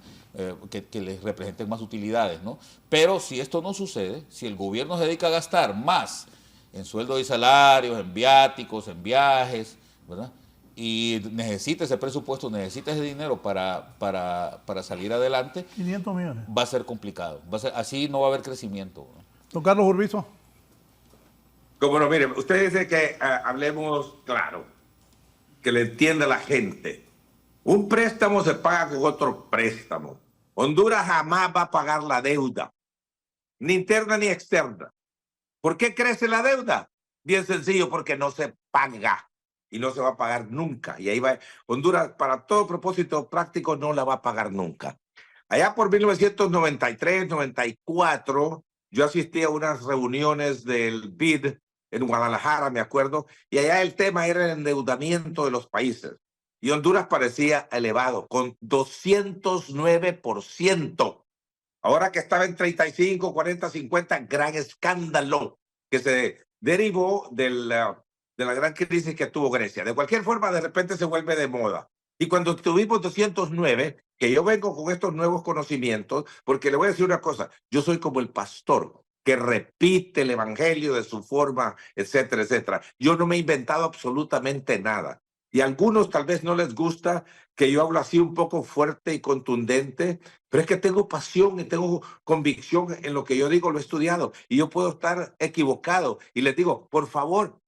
que les representen más utilidades, ¿no? Pero si esto no sucede, si el gobierno se dedica a gastar más en sueldos y salarios, en viáticos, en viajes, ¿verdad? Y necesita ese presupuesto, necesita ese dinero para salir adelante, 500 millones. Va a ser complicado. Así no va a haber crecimiento, ¿no? Don Carlos Urbizo. Como no, mire, usted dice que hablemos claro, que le entienda la gente. Un préstamo se paga con otro préstamo. Honduras jamás va a pagar la deuda, ni interna ni externa. ¿Por qué crece la deuda? Bien sencillo, porque no se paga y no se va a pagar nunca. Y ahí va. Honduras, para todo propósito práctico, no la va a pagar nunca. Allá por 1993, 94, yo asistí a unas reuniones del BID en Guadalajara, me acuerdo, y allá el tema era el endeudamiento de los países. Y Honduras parecía elevado, con 209%. Ahora que estaba en 35, 40, 50, gran escándalo que se derivó de la gran crisis que tuvo Grecia. De cualquier forma, de repente se vuelve de moda. Y cuando tuvimos 209, que yo vengo con estos nuevos conocimientos, porque le voy a decir una cosa, yo soy como el pastor que repite el evangelio de su forma, etcétera, etcétera. Yo no me he inventado absolutamente nada. Y a algunos tal vez no les gusta que yo hablo así un poco fuerte y contundente, pero es que tengo pasión y tengo convicción en lo que yo digo, lo he estudiado y yo puedo estar equivocado. Y les digo, por favor,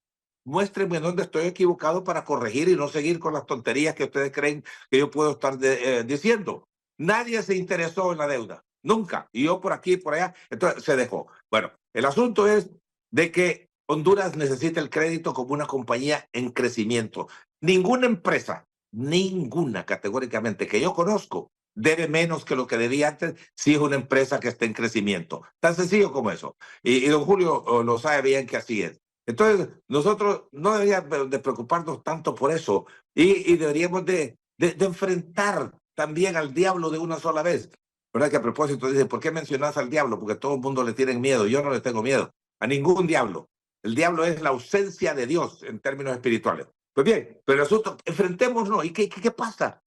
muéstrenme dónde estoy equivocado para corregir y no seguir con las tonterías que ustedes creen que yo puedo estar diciendo. Nadie se interesó en la deuda, nunca. Y yo por aquí y por allá, entonces se dejó. Bueno, el asunto es de que Honduras necesita el crédito como una compañía en crecimiento. Ninguna empresa, ninguna categóricamente que yo conozco, debe menos que lo que debía antes si es una empresa que está en crecimiento. Tan sencillo como eso. Y don Julio lo sabe bien que así es. Entonces, nosotros no deberíamos de preocuparnos tanto por eso y deberíamos de enfrentar también al diablo de una sola vez. ¿verdad? Que a propósito dice, ¿por qué mencionas al diablo? Porque todo el mundo le tiene miedo. Yo no le tengo miedo a ningún diablo. El diablo es la ausencia de Dios en términos espirituales. Pues bien, pero el asunto, enfrentémonos. ¿Y qué pasa?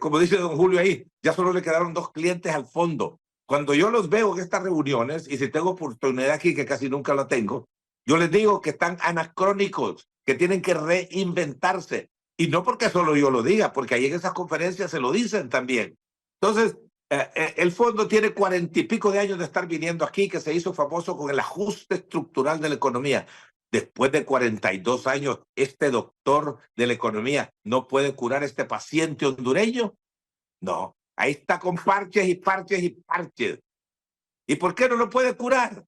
Como dice don Julio ahí, ya solo le quedaron 2 clientes al fondo. Cuando yo los veo en estas reuniones, y si tengo oportunidad aquí, que casi nunca la tengo, yo les digo que están anacrónicos, que tienen que reinventarse. Y no porque solo yo lo diga, porque ahí en esas conferencias se lo dicen también. Entonces, el fondo tiene 40 y pico de años de estar viniendo aquí, que se hizo famoso con el ajuste estructural de la economía. Después de 42 años, este doctor de la economía no puede curar a este paciente hondureño. No, ahí está con parches y parches y parches. ¿Y por qué no lo puede curar?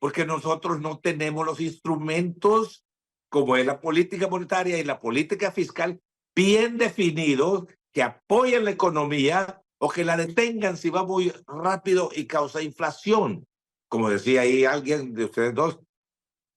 Porque nosotros no tenemos los instrumentos, como es la política monetaria y la política fiscal, bien definidos, que apoyen la economía o que la detengan si va muy rápido y causa inflación. Como decía ahí alguien de ustedes dos,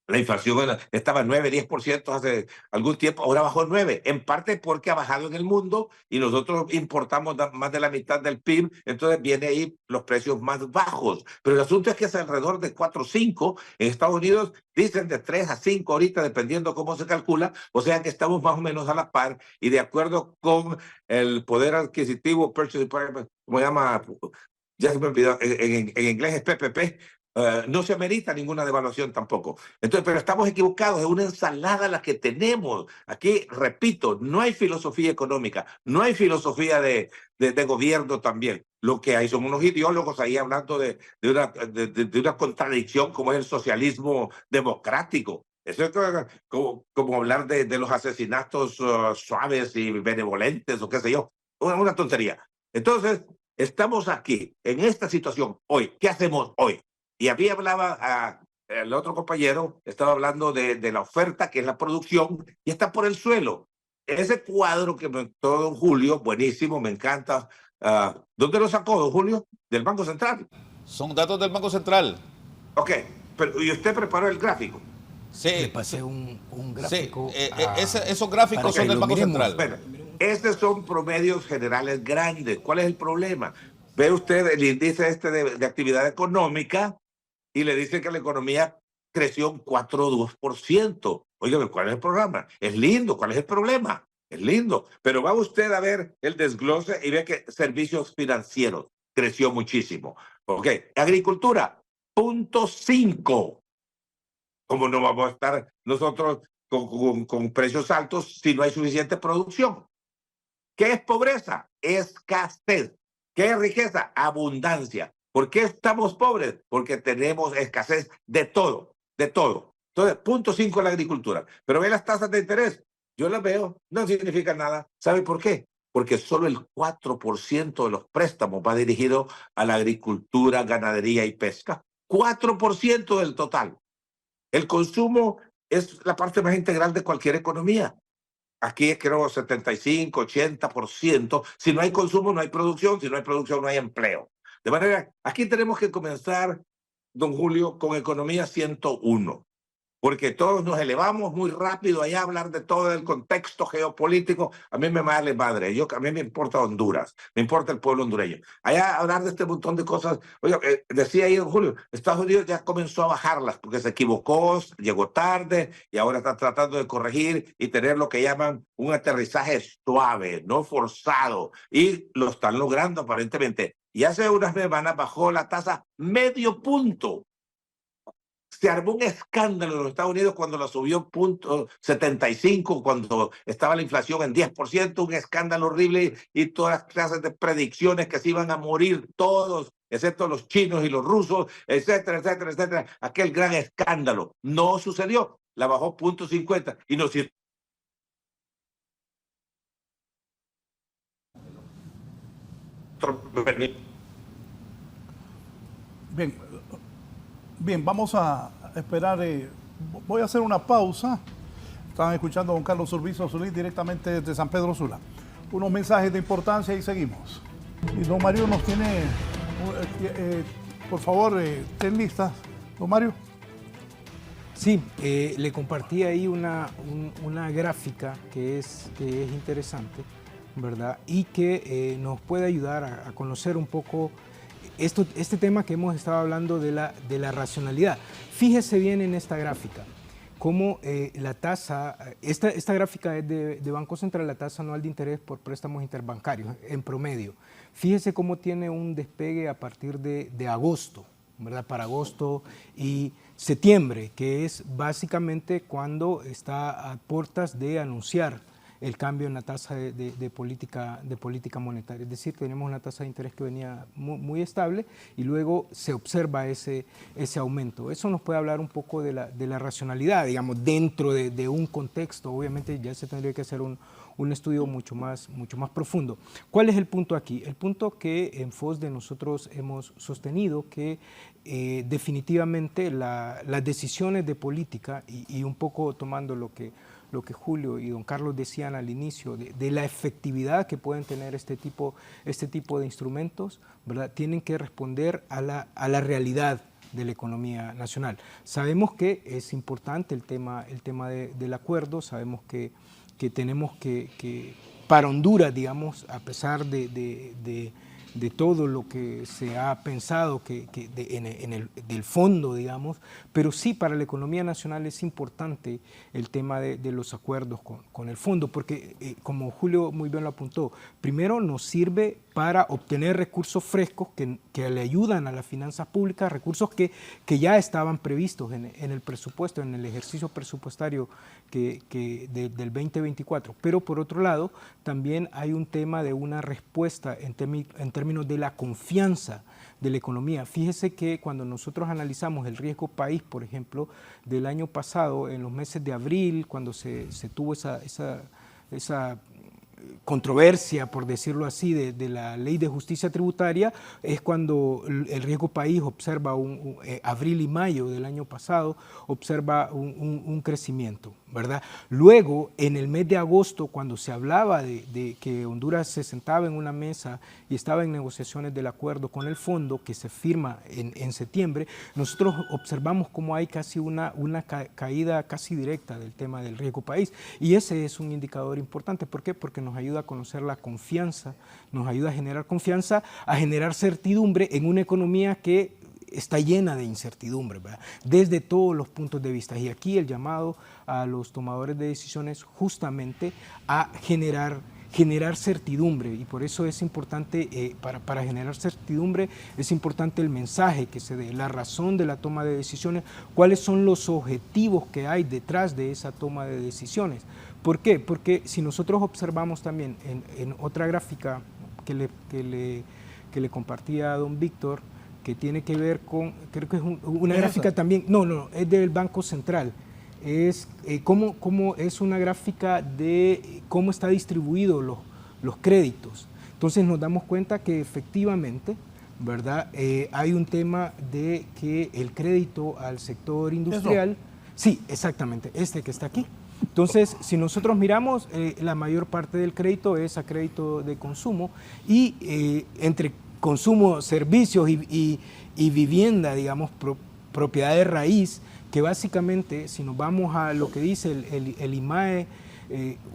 la inflación estaba en 9-10% hace algún tiempo, ahora bajó 9%, en parte porque ha bajado en el mundo y nosotros importamos más de la mitad del PIB, entonces viene ahí los precios más bajos. Pero el asunto es que es alrededor de 4 o 5, en Estados Unidos dicen de 3 a 5 ahorita, dependiendo cómo se calcula, o sea que estamos más o menos a la par y de acuerdo con el poder adquisitivo, purchasing power, ¿cómo se llama? Ya se me olvidó, en inglés es PPP. No se amerita ninguna devaluación tampoco. Entonces, pero estamos equivocados, es una ensalada la que tenemos. Aquí, repito, no hay filosofía económica, no hay filosofía de gobierno también. Lo que hay son unos ideólogos ahí hablando de una contradicción como es el socialismo democrático. Eso es como hablar de los asesinatos suaves y benevolentes o qué sé yo. Una tontería. Entonces, estamos aquí, en esta situación hoy. ¿Qué hacemos hoy? Y a mí hablaba el otro compañero, estaba hablando de la oferta, que es la producción, y está por el suelo. Ese cuadro que me todo don Julio, buenísimo, me encanta. ¿Dónde lo sacó, don Julio? Del Banco Central. Son datos del Banco Central. Ok, pero ¿y usted preparó el gráfico? Sí. Le pasé un gráfico. Sí, esos gráficos son del Banco Central. Bueno, estos son promedios generales grandes. ¿Cuál es el problema? Ve usted el índice de actividad económica, y le dice que la economía creció un 4,2%. Oiga, ¿cuál es el programa? Es lindo, ¿cuál es el problema? Es lindo, pero va usted a ver el desglose y ve que servicios financieros creció muchísimo. Ok, agricultura, 0,5. ¿Cómo no vamos a estar nosotros con precios altos si no hay suficiente producción? ¿Qué es pobreza? Escasez. ¿Qué es riqueza? Abundancia. ¿Por qué estamos pobres? Porque tenemos escasez de todo, de todo. Entonces, 0,5 en la agricultura. Pero ve las tasas de interés. Yo las veo, no significa nada. ¿Sabe por qué? Porque solo el 4% de los préstamos va dirigido a la agricultura, ganadería y pesca. 4% del total. El consumo es la parte más integral de cualquier economía. Aquí creo 75, 80%. Si no hay consumo, no hay producción. Si no hay producción, no hay empleo. De manera, aquí tenemos que comenzar, don Julio, con economía 101. Porque todos nos elevamos muy rápido allá a hablar de todo el contexto geopolítico. A mí me vale madre. A mí me importa Honduras, me importa el pueblo hondureño. Allá hablar de este montón de cosas. Oye, decía ahí don Julio, Estados Unidos ya comenzó a bajarlas porque se equivocó, llegó tarde y ahora está tratando de corregir y tener lo que llaman un aterrizaje suave, no forzado. Y lo están logrando aparentemente. Y hace unas semanas bajó la tasa medio punto. Se armó un escándalo en los Estados Unidos cuando la subió 0,75, cuando estaba la inflación en 10%, un escándalo horrible y todas las clases de predicciones que se iban a morir todos, excepto los chinos y los rusos, etcétera, etcétera, etcétera. Aquel gran escándalo no sucedió, la bajó 0,50 y no sirve. Bien, vamos a esperar. Voy a hacer una pausa. Estaban escuchando a don Carlos Urbizo Solís directamente desde San Pedro Sula. Unos mensajes de importancia y seguimos. Y don Mario nos tiene, por favor, estén listas. Don Mario. Sí, le compartí ahí una gráfica que es interesante, ¿verdad? Y que nos puede ayudar a conocer un poco este tema que hemos estado hablando de la racionalidad. Fíjese bien en esta gráfica, cómo la tasa, esta gráfica es de Banco Central, la tasa anual de interés por préstamos interbancarios en promedio. Fíjese cómo tiene un despegue a partir de agosto, ¿verdad? Para agosto y septiembre, que es básicamente cuando está a puertas de anunciar el cambio en la tasa de política monetaria. Es decir, tenemos una tasa de interés que venía muy estable y luego se observa ese aumento. Eso nos puede hablar un poco de la racionalidad, digamos, dentro de un contexto. Obviamente ya se tendría que hacer un estudio mucho más profundo. ¿Cuál es el punto aquí? El punto que en FOSDE nosotros hemos sostenido que definitivamente las decisiones de política y un poco tomando lo que Julio y don Carlos decían al inicio, de la efectividad que pueden tener este tipo de instrumentos, ¿verdad? Tienen que responder a la realidad de la economía nacional. Sabemos que es importante el tema del acuerdo, sabemos que tenemos que para Honduras, digamos, a pesar de todo lo que se ha pensado del fondo, digamos, pero sí para la economía nacional es importante el tema de los acuerdos con el fondo, porque como Julio muy bien lo apuntó, primero nos sirve para obtener recursos frescos que le ayudan a las finanzas públicas, recursos que ya estaban previstos en el presupuesto, en el ejercicio presupuestario del 2024. Pero por otro lado, también hay un tema de una respuesta en términos de la confianza de la economía. Fíjese que cuando nosotros analizamos el riesgo país, por ejemplo, del año pasado, en los meses de abril, cuando se tuvo esa controversia, por decirlo así, de la ley de justicia tributaria, es cuando el riesgo país observa abril y mayo del año pasado, observa un crecimiento, ¿verdad? Luego, en el mes de agosto, cuando se hablaba de que Honduras se sentaba en una mesa y estaba en negociaciones del acuerdo con el fondo que se firma en septiembre, nosotros observamos cómo hay casi una caída casi directa del tema del riesgo país, y ese es un indicador importante. ¿Por qué? Porque nos ayuda a conocer la confianza, nos ayuda a generar confianza, a generar certidumbre en una economía que está llena de incertidumbre, ¿verdad? Desde todos los puntos de vista. Y aquí el llamado a los tomadores de decisiones justamente a generar certidumbre, y por eso es importante, para generar certidumbre, es importante el mensaje que se dé, la razón de la toma de decisiones, cuáles son los objetivos que hay detrás de esa toma de decisiones. ¿Por qué? Porque si nosotros observamos también en otra gráfica que le compartía a don Víctor, que tiene que ver con, creo que es una gráfica también, no, es del Banco Central, es cómo es una gráfica de cómo está distribuido los créditos. Entonces nos damos cuenta que efectivamente, ¿verdad? Hay un tema de que el crédito al sector industrial, sí, exactamente, este que está aquí. Entonces, si nosotros miramos, la mayor parte del crédito es a crédito de consumo, y entre consumo, servicios y vivienda, digamos, propiedad de raíz, que básicamente, si nos vamos a lo que dice el IMAE,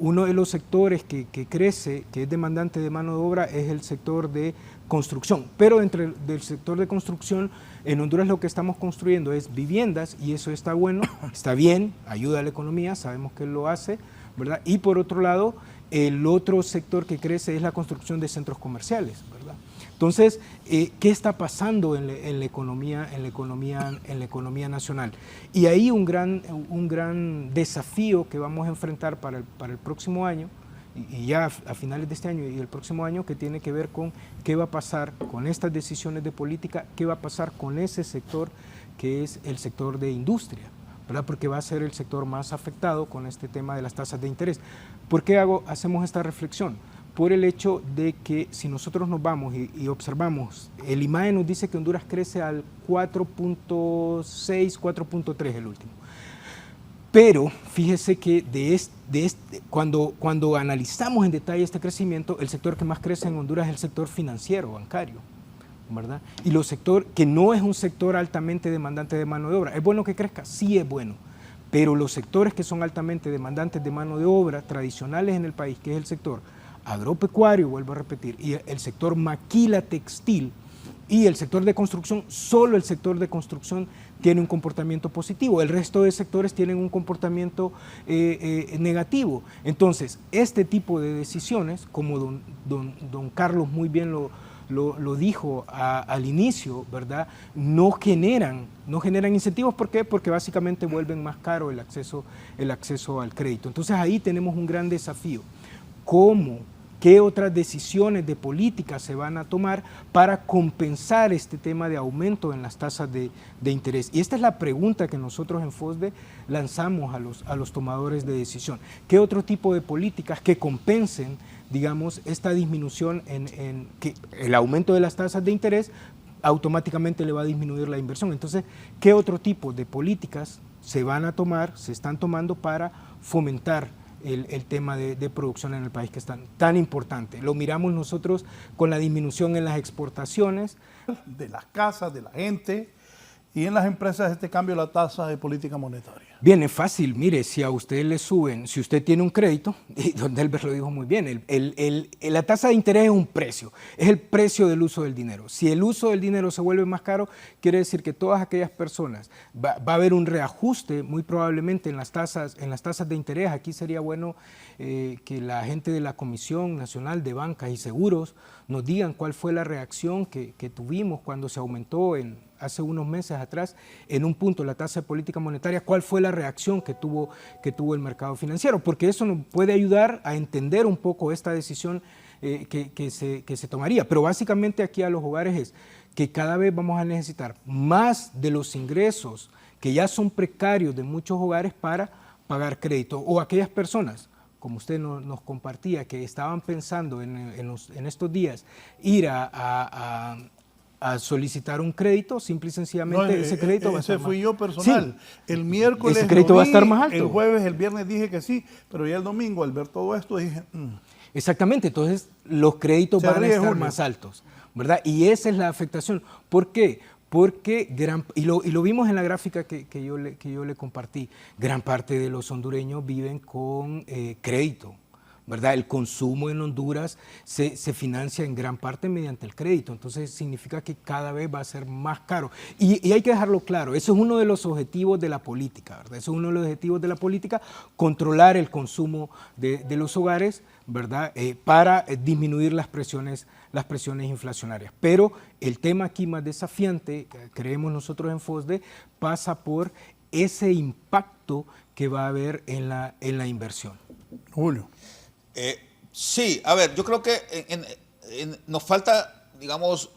uno de los sectores que crece, que es demandante de mano de obra, es el sector de construcción. Pero dentro del sector de construcción, en Honduras lo que estamos construyendo es viviendas, y eso está bueno, está bien, ayuda a la economía, sabemos que lo hace, ¿verdad? Y por otro lado, el otro sector que crece es la construcción de centros comerciales, ¿verdad? Entonces, ¿qué está pasando en la economía nacional? Y ahí un gran desafío que vamos a enfrentar para el próximo año, y ya a finales de este año y el próximo año, que tiene que ver con qué va a pasar con estas decisiones de política, qué va a pasar con ese sector que es el sector de industria, ¿verdad? Porque va a ser el sector más afectado con este tema de las tasas de interés. ¿Por qué hacemos esta reflexión? Por el hecho de que si nosotros nos vamos y observamos, el IMAE nos dice que Honduras crece al 4.6, 4.3 el último. Pero fíjese que cuando analizamos en detalle este crecimiento, el sector que más crece en Honduras es el sector financiero, bancario, ¿verdad? Y los sectores que no es un sector altamente demandante de mano de obra. ¿Es bueno que crezca? Sí es bueno. Pero los sectores que son altamente demandantes de mano de obra tradicionales en el país, que es el sector agropecuario, vuelvo a repetir, y el sector maquila textil, Y el sector de construcción, solo el sector de construcción tiene un comportamiento positivo, el resto de sectores tienen un comportamiento negativo. Entonces, este tipo de decisiones, como don Carlos muy bien lo dijo al inicio, ¿verdad? No generan incentivos. ¿Por qué? Porque básicamente vuelven más caro el acceso al crédito. Entonces ahí tenemos un gran desafío. ¿Qué otras decisiones de política se van a tomar para compensar este tema de aumento en las tasas de interés? Y esta es la pregunta que nosotros en FOSDE lanzamos a los tomadores de decisión. ¿Qué otro tipo de políticas que compensen, digamos, esta disminución en que el aumento de las tasas de interés automáticamente le va a disminuir la inversión? Entonces, ¿qué otro tipo de políticas se están tomando para fomentar el tema de producción en el país, que es tan importante? Lo miramos nosotros con la disminución en las exportaciones. De las casas, de la gente, y en las empresas este cambio de la tasa de política monetaria. Bien, es fácil. Mire, si a usted le suben, si usted tiene un crédito, y don Delber lo dijo muy bien, la tasa de interés es un precio, es el precio del uso del dinero. Si el uso del dinero se vuelve más caro, quiere decir que todas aquellas personas, va a haber un reajuste muy probablemente en las tasas de interés. Aquí sería bueno que la gente de la Comisión Nacional de Bancas y Seguros nos digan cuál fue la reacción que tuvimos cuando se aumentó hace unos meses atrás en un punto la tasa de política monetaria, cuál fue la reacción que tuvo el mercado financiero, porque eso nos puede ayudar a entender un poco esta decisión que se tomaría. Pero básicamente aquí a los hogares es que cada vez vamos a necesitar más de los ingresos que ya son precarios de muchos hogares para pagar crédito, o aquellas personas, como usted nos compartía, que estaban pensando en estos días ir a solicitar un crédito, simple y sencillamente ese crédito va a estar ese fui más. yo personal. Sí. El miércoles ese crédito va a estar más alto. El jueves, el viernes dije que sí, pero ya el domingo al ver todo esto dije... Exactamente, entonces los créditos van a estar más altos, ¿verdad? Y esa es la afectación. ¿Por qué? Porque y lo vimos en la gráfica que yo le compartí, gran parte de los hondureños viven con crédito, ¿verdad? El consumo en Honduras se financia en gran parte mediante el crédito, entonces significa que cada vez va a ser más caro. Y hay que dejarlo claro, eso es uno de los objetivos de la política, ¿verdad? Eso es uno de los objetivos de la política, controlar el consumo de los hogares, ¿verdad? Para disminuir las presiones inflacionarias. Pero el tema aquí más desafiante, creemos nosotros en FOSDE, pasa por ese impacto que va a haber en la inversión. Julio. Sí, a ver, yo creo que nos falta, digamos,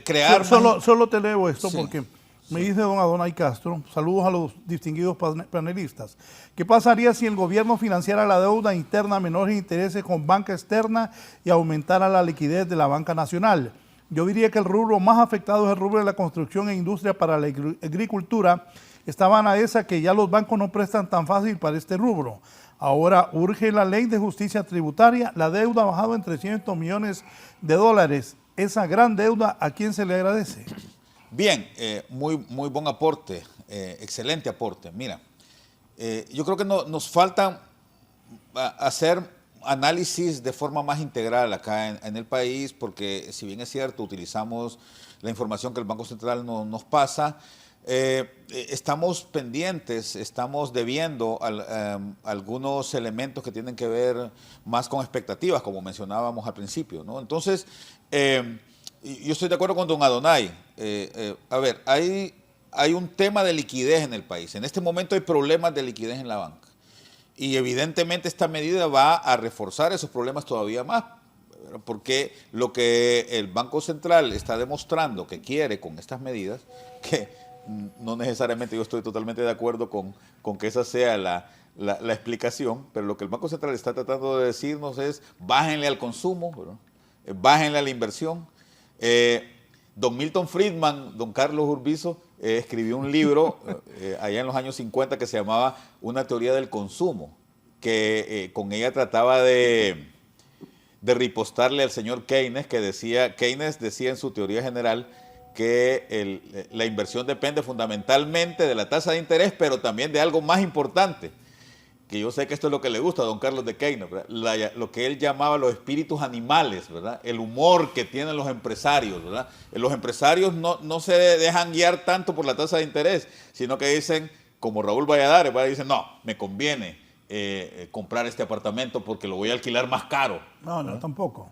crear... Solo te leo esto, sí, porque me sí. Dice don Adonai Castro, saludos a los distinguidos panelistas. ¿Qué pasaría si el gobierno financiara la deuda interna a menores intereses con banca externa y aumentara la liquidez de la banca nacional? Yo diría que el rubro más afectado es el rubro de la construcción e industria para la agricultura. Estaban a esa que ya los bancos no prestan tan fácil para este rubro. Ahora urge la ley de justicia tributaria. La deuda ha bajado en 300 millones de dólares. Esa gran deuda, ¿a quién se le agradece? Bien, muy buen aporte, excelente aporte. Mira, yo creo que nos falta hacer análisis de forma más integral acá en el país, porque si bien es cierto, utilizamos la información que el Banco Central nos pasa, estamos pendientes, estamos debiendo algunos elementos que tienen que ver más con expectativas, como mencionábamos al principio, ¿no? Entonces, yo estoy de acuerdo con don Adonai. A ver, hay un tema de liquidez en el país. En este momento hay problemas de liquidez en la banca. Y evidentemente esta medida va a reforzar esos problemas todavía más, porque lo que el Banco Central está demostrando que quiere con estas medidas, que no necesariamente yo estoy totalmente de acuerdo con que esa sea la explicación, pero lo que el Banco Central está tratando de decirnos es bájenle al consumo, ¿verdad? Bájenle a la inversión. Don Milton Friedman, don Carlos Urbizo, escribió un libro allá en los años 50 que se llamaba Una teoría del consumo, que con ella trataba de ripostarle al señor Keynes, Keynes decía en su teoría general que la inversión depende fundamentalmente de la tasa de interés, pero también de algo más importante, que yo sé que esto es lo que le gusta a don Carlos de Queino, lo que él llamaba los espíritus animales, ¿verdad? El humor que tienen los empresarios, ¿verdad? Los empresarios no se dejan guiar tanto por la tasa de interés, sino que dicen, como Raúl Valladares, ¿verdad? Dicen, no, me conviene comprar este apartamento porque lo voy a alquilar más caro. No, tampoco.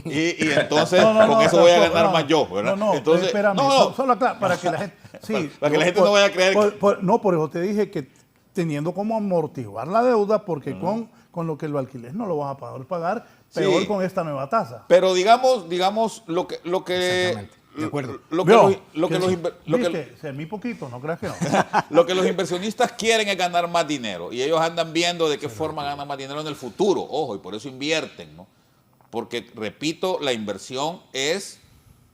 Y entonces con eso voy a ganar más yo, ¿verdad? Entonces, espérame, solo acá, para que la gente... Sí, para que la gente no vaya a creer... por eso te dije que teniendo como amortiguar la deuda, porque con lo que lo alquiles no lo vas a poder pagar, peor Sí. con esta nueva tasa. Pero digamos lo que Exactamente, de acuerdo. Semí poquito, no creas que no. Lo que los inversionistas quieren es ganar más dinero y ellos andan viendo de qué forma ganan más dinero en el futuro. Ojo, y por eso invierten, ¿no? Porque, repito, la inversión es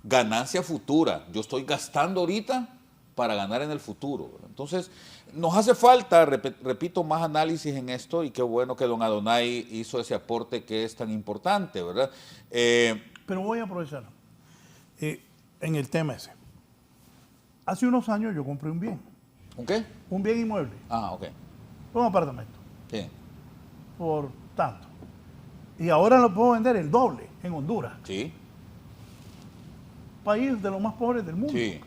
ganancia futura. Yo estoy gastando ahorita para ganar en el futuro. Entonces, nos hace falta, repito, más análisis en esto y qué bueno que don Adonai hizo ese aporte que es tan importante, ¿verdad? Pero voy a aprovechar en el tema ese. Hace unos años yo compré un bien. ¿Un qué? Un bien inmueble. Ah, ok. Un apartamento. Sí. Por tanto. Y ahora lo puedo vender el doble en Honduras. Sí. País de los más pobres del mundo. Sí.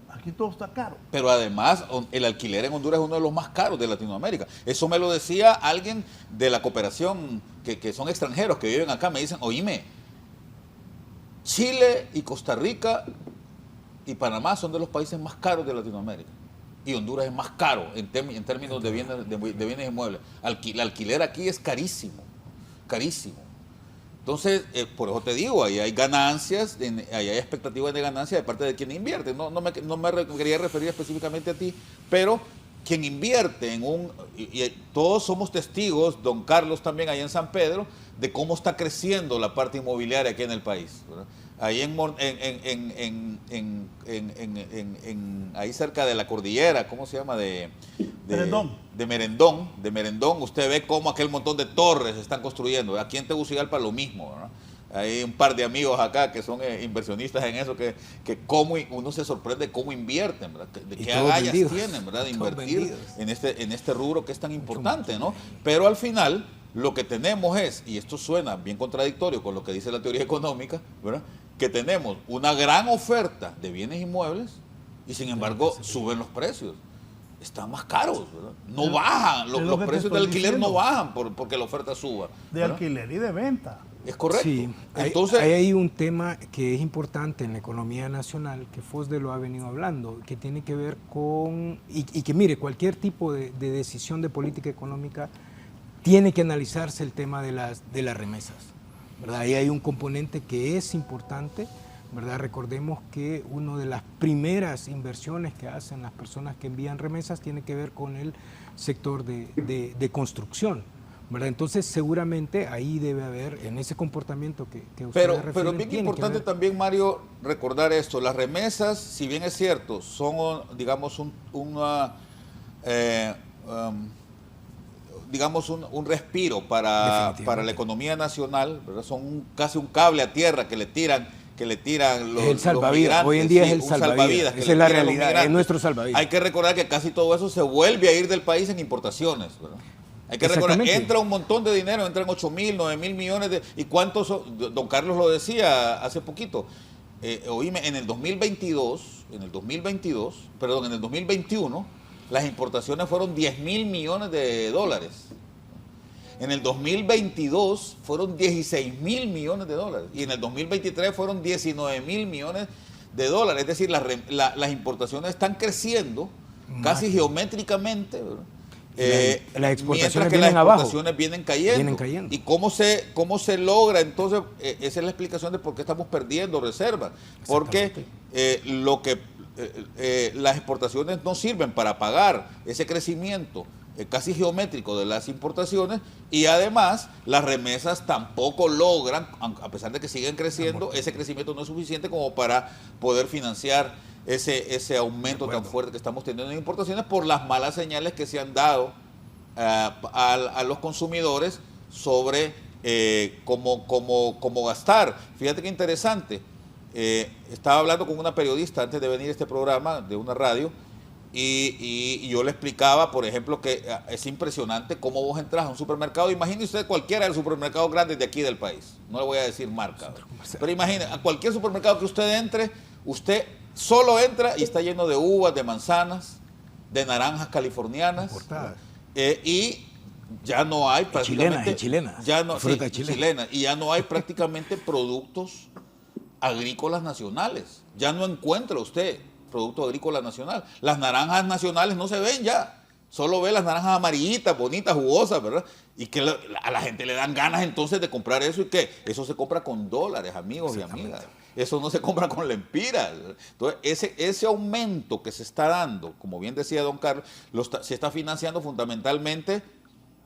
Aquí todo está caro. Pero además, el alquiler en Honduras es uno de los más caros de Latinoamérica. Eso me lo decía alguien de la cooperación, que son extranjeros, que viven acá. Me dicen, oíme, Chile y Costa Rica y Panamá son de los países más caros de Latinoamérica. Y Honduras es más caro en términos de bienes inmuebles. El alquiler aquí es carísimo, carísimo. Entonces, por eso te digo, ahí hay ganancias, ahí hay expectativas de ganancias de parte de quien invierte. No me quería referir específicamente a ti, pero quien invierte en y todos somos testigos, don Carlos también allá en San Pedro, de cómo está creciendo la parte inmobiliaria aquí en el país, ¿verdad? Ahí ahí cerca de la cordillera, ¿cómo se llama? Merendón. De Merendón, usted ve cómo aquel montón de torres se están construyendo. Aquí en Tegucigalpa lo mismo, ¿verdad? Hay un par de amigos acá que son inversionistas en eso, que uno se sorprende cómo invierten, ¿verdad? De qué agallas tienen, ¿verdad? De invertir en este rubro que es tan importante, ¿no? Pero al final, lo que tenemos es, y esto suena bien contradictorio con lo que dice la teoría económica, ¿verdad? Que tenemos una gran oferta de bienes inmuebles y sin embargo suben los precios. Están más caros, ¿verdad? No bajan, los precios del alquiler no bajan porque la oferta suba, ¿verdad? De alquiler y de venta. Es correcto. Sí, entonces hay un tema que es importante en la economía nacional, que FOSDE lo ha venido hablando, que tiene que ver con, y que mire, cualquier tipo de decisión de política económica tiene que analizarse el tema de las remesas, ¿verdad? Ahí hay un componente que es importante, ¿verdad? Recordemos que una de las primeras inversiones que hacen las personas que envían remesas tiene que ver con el sector de construcción, ¿verdad? Entonces seguramente ahí debe haber, en ese comportamiento que usted refiere, pero es bien importante también, Mario, recordar esto. Las remesas, si bien es cierto, son, digamos, un respiro para la economía nacional, ¿verdad? Son casi un cable a tierra que le tiran el salvavidas. Hoy en día es el salvavidas. Esa es la realidad, es nuestro salvavidas. Hay que recordar que casi todo eso se vuelve a ir del país en importaciones, ¿verdad? Hay que recordar, entra un montón de dinero, entran 8.000, 9.000 millones ¿y cuántos son? Don Carlos lo decía hace poquito. Oíme, en el 2021, las importaciones fueron 10.000 millones de dólares. En el 2022 fueron 16.000 millones de dólares. Y en el 2023 fueron 19.000 millones de dólares. Es decir, las importaciones están creciendo casi geométricamente, ¿verdad? Las exportaciones mientras que las exportaciones vienen cayendo. ¿Y cómo se logra? Entonces, esa es la explicación de por qué estamos perdiendo reservas. Porque las exportaciones no sirven para pagar ese crecimiento casi geométrico de las importaciones, y además las remesas tampoco logran, a pesar de que siguen creciendo, ese crecimiento no es suficiente como para poder financiar ese aumento tan fuerte que estamos teniendo en importaciones por las malas señales que se han dado a los consumidores sobre cómo gastar. Fíjate qué interesante. Estaba hablando con una periodista antes de venir a este programa de una radio Y yo le explicaba, por ejemplo, que es impresionante cómo vos entras a un supermercado. Imagine usted cualquiera de los supermercados grandes de aquí del país. No le voy a decir marca. Pero imagine, a cualquier supermercado que usted entre, usted solo entra y está lleno de uvas, de manzanas, de naranjas californianas. Y ya no hay prácticamente... Chilenas. Ya no, sí, chilena. Y ya no hay prácticamente productos agrícolas nacionales. Ya no encuentra usted producto agrícola nacional. Las naranjas nacionales no se ven ya. Solo ve las naranjas amarillitas, bonitas, jugosas, ¿verdad? Y que a la gente le dan ganas entonces de comprar eso. ¿Y qué? Eso se compra con dólares, amigos y amigas. Eso no se compra con lempiras. Entonces, ese aumento que se está dando, como bien decía don Carlos, se está financiando fundamentalmente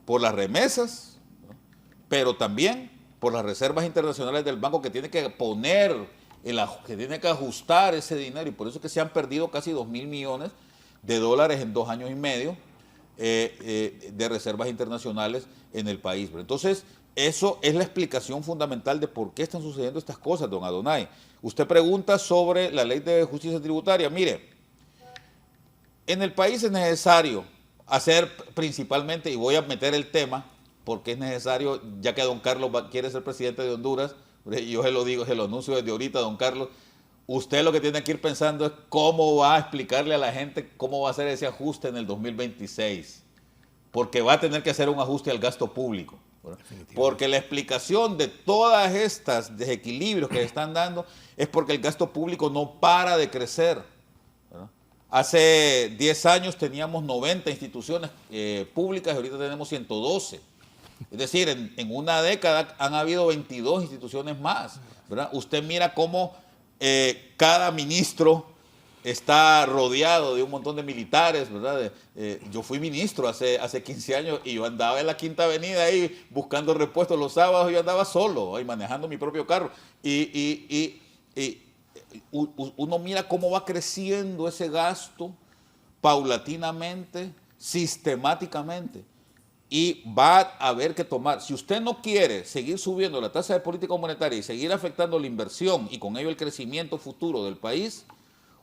por las remesas, ¿no? Pero también por las reservas internacionales del banco, que tiene que poner, que tiene que ajustar ese dinero, y por eso es que se han perdido casi 2.000 millones de dólares en 2 años y medio de reservas internacionales en el país. Entonces, eso es la explicación fundamental de por qué están sucediendo estas cosas, don Adonai. Usted pregunta sobre la ley de justicia tributaria. Mire, en el país es necesario hacer principalmente, y voy a meter el tema, porque es necesario, ya que don Carlos quiere ser presidente de Honduras, y yo se lo digo, se lo anuncio desde ahorita, don Carlos, usted lo que tiene que ir pensando es cómo va a explicarle a la gente cómo va a hacer ese ajuste en el 2026, porque va a tener que hacer un ajuste al gasto público, porque la explicación de todas estas desequilibrios que se están dando es porque el gasto público no para de crecer, ¿verdad? Hace 10 años teníamos 90 instituciones públicas y ahorita tenemos 112. Es decir, en una década han habido 22 instituciones más, ¿verdad? Usted mira cómo cada ministro está rodeado de un montón de militares, ¿verdad? Yo fui ministro hace 15 años y yo andaba en la Quinta Avenida ahí buscando repuestos los sábados. Yo andaba solo ahí manejando mi propio carro. Y uno mira cómo va creciendo ese gasto paulatinamente, sistemáticamente. Y va a haber que tomar, si usted no quiere seguir subiendo la tasa de política monetaria y seguir afectando la inversión y con ello el crecimiento futuro del país,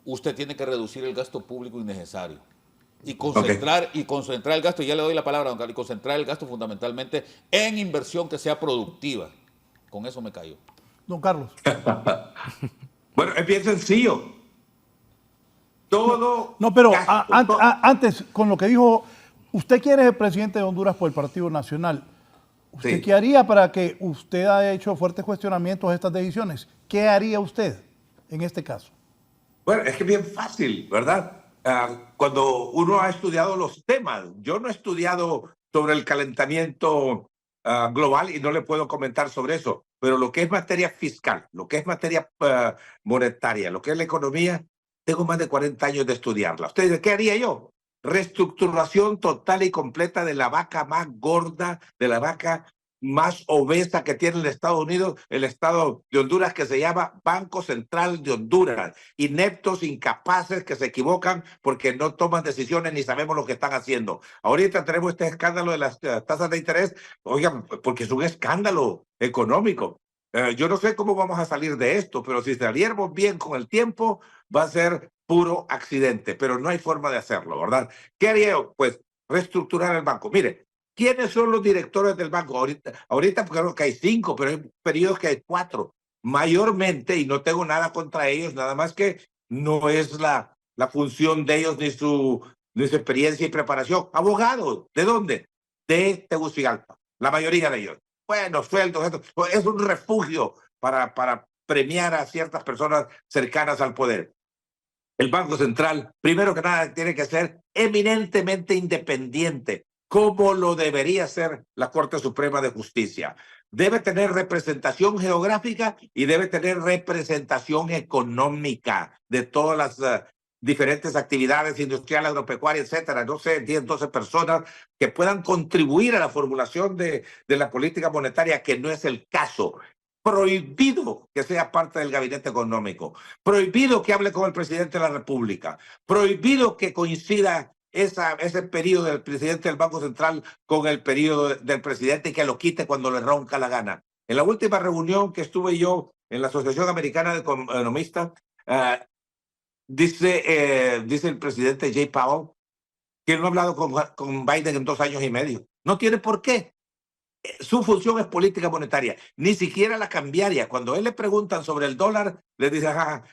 usted tiene que reducir el gasto público innecesario y concentrar el gasto, y ya le doy la palabra, don Carlos, y concentrar el gasto fundamentalmente en inversión que sea productiva. Con eso me callo. Don Carlos. Bueno, es bien sencillo. Todo... No, pero antes, con lo que dijo... Usted quiere ser presidente de Honduras por el Partido Nacional. ¿Usted qué haría para que usted haya hecho fuertes cuestionamientos a estas decisiones? ¿Qué haría usted en este caso? Bueno, es que es bien fácil, ¿verdad? Cuando uno ha estudiado los temas, yo no he estudiado sobre el calentamiento global y no le puedo comentar sobre eso, pero lo que es materia fiscal, lo que es materia monetaria, lo que es la economía, tengo más de 40 años de estudiarla. ¿Usted qué haría yo? Reestructuración total y completa de la vaca más gorda, de la vaca más obesa que tiene el Estados Unidos, el Estado de Honduras, que se llama Banco Central de Honduras. Ineptos, incapaces, que se equivocan porque no toman decisiones ni sabemos lo que están haciendo. Ahorita tenemos este escándalo de las tasas de interés, oigan, porque es un escándalo económico. Yo no sé cómo vamos a salir de esto, pero si saliéramos bien con el tiempo, va a ser puro accidente, pero no hay forma de hacerlo, ¿verdad? ¿Qué haría yo? Pues reestructurar el banco. Mire, ¿quiénes son los directores del banco? Ahorita creo que hay 5, pero hay periodos que hay 4. Mayormente, y no tengo nada contra ellos, nada más que no es la función de ellos ni su experiencia y preparación. Abogados, ¿de dónde? De Tegucigalpa, la mayoría de ellos. Bueno, sueldos, esto es un refugio para premiar a ciertas personas cercanas al poder. El Banco Central, primero que nada, tiene que ser eminentemente independiente, como lo debería ser la Corte Suprema de Justicia. Debe tener representación geográfica y debe tener representación económica de todas las diferentes actividades industriales, agropecuarias, etcétera. No sé, 10, 12 personas que puedan contribuir a la formulación de la política monetaria, que no es el caso. Prohibido que sea parte del gabinete económico, prohibido que hable con el presidente de la República, prohibido que coincida ese periodo del presidente del Banco Central con el periodo del presidente y que lo quite cuando le ronca la gana. En la última reunión que estuve yo en la Asociación Americana de Economistas, Dice el presidente Jay Powell que no ha hablado con Biden en 2 años y medio. No tiene por qué. Su función es política monetaria, ni siquiera la cambiaria. Cuando a él le preguntan sobre el dólar, le dice,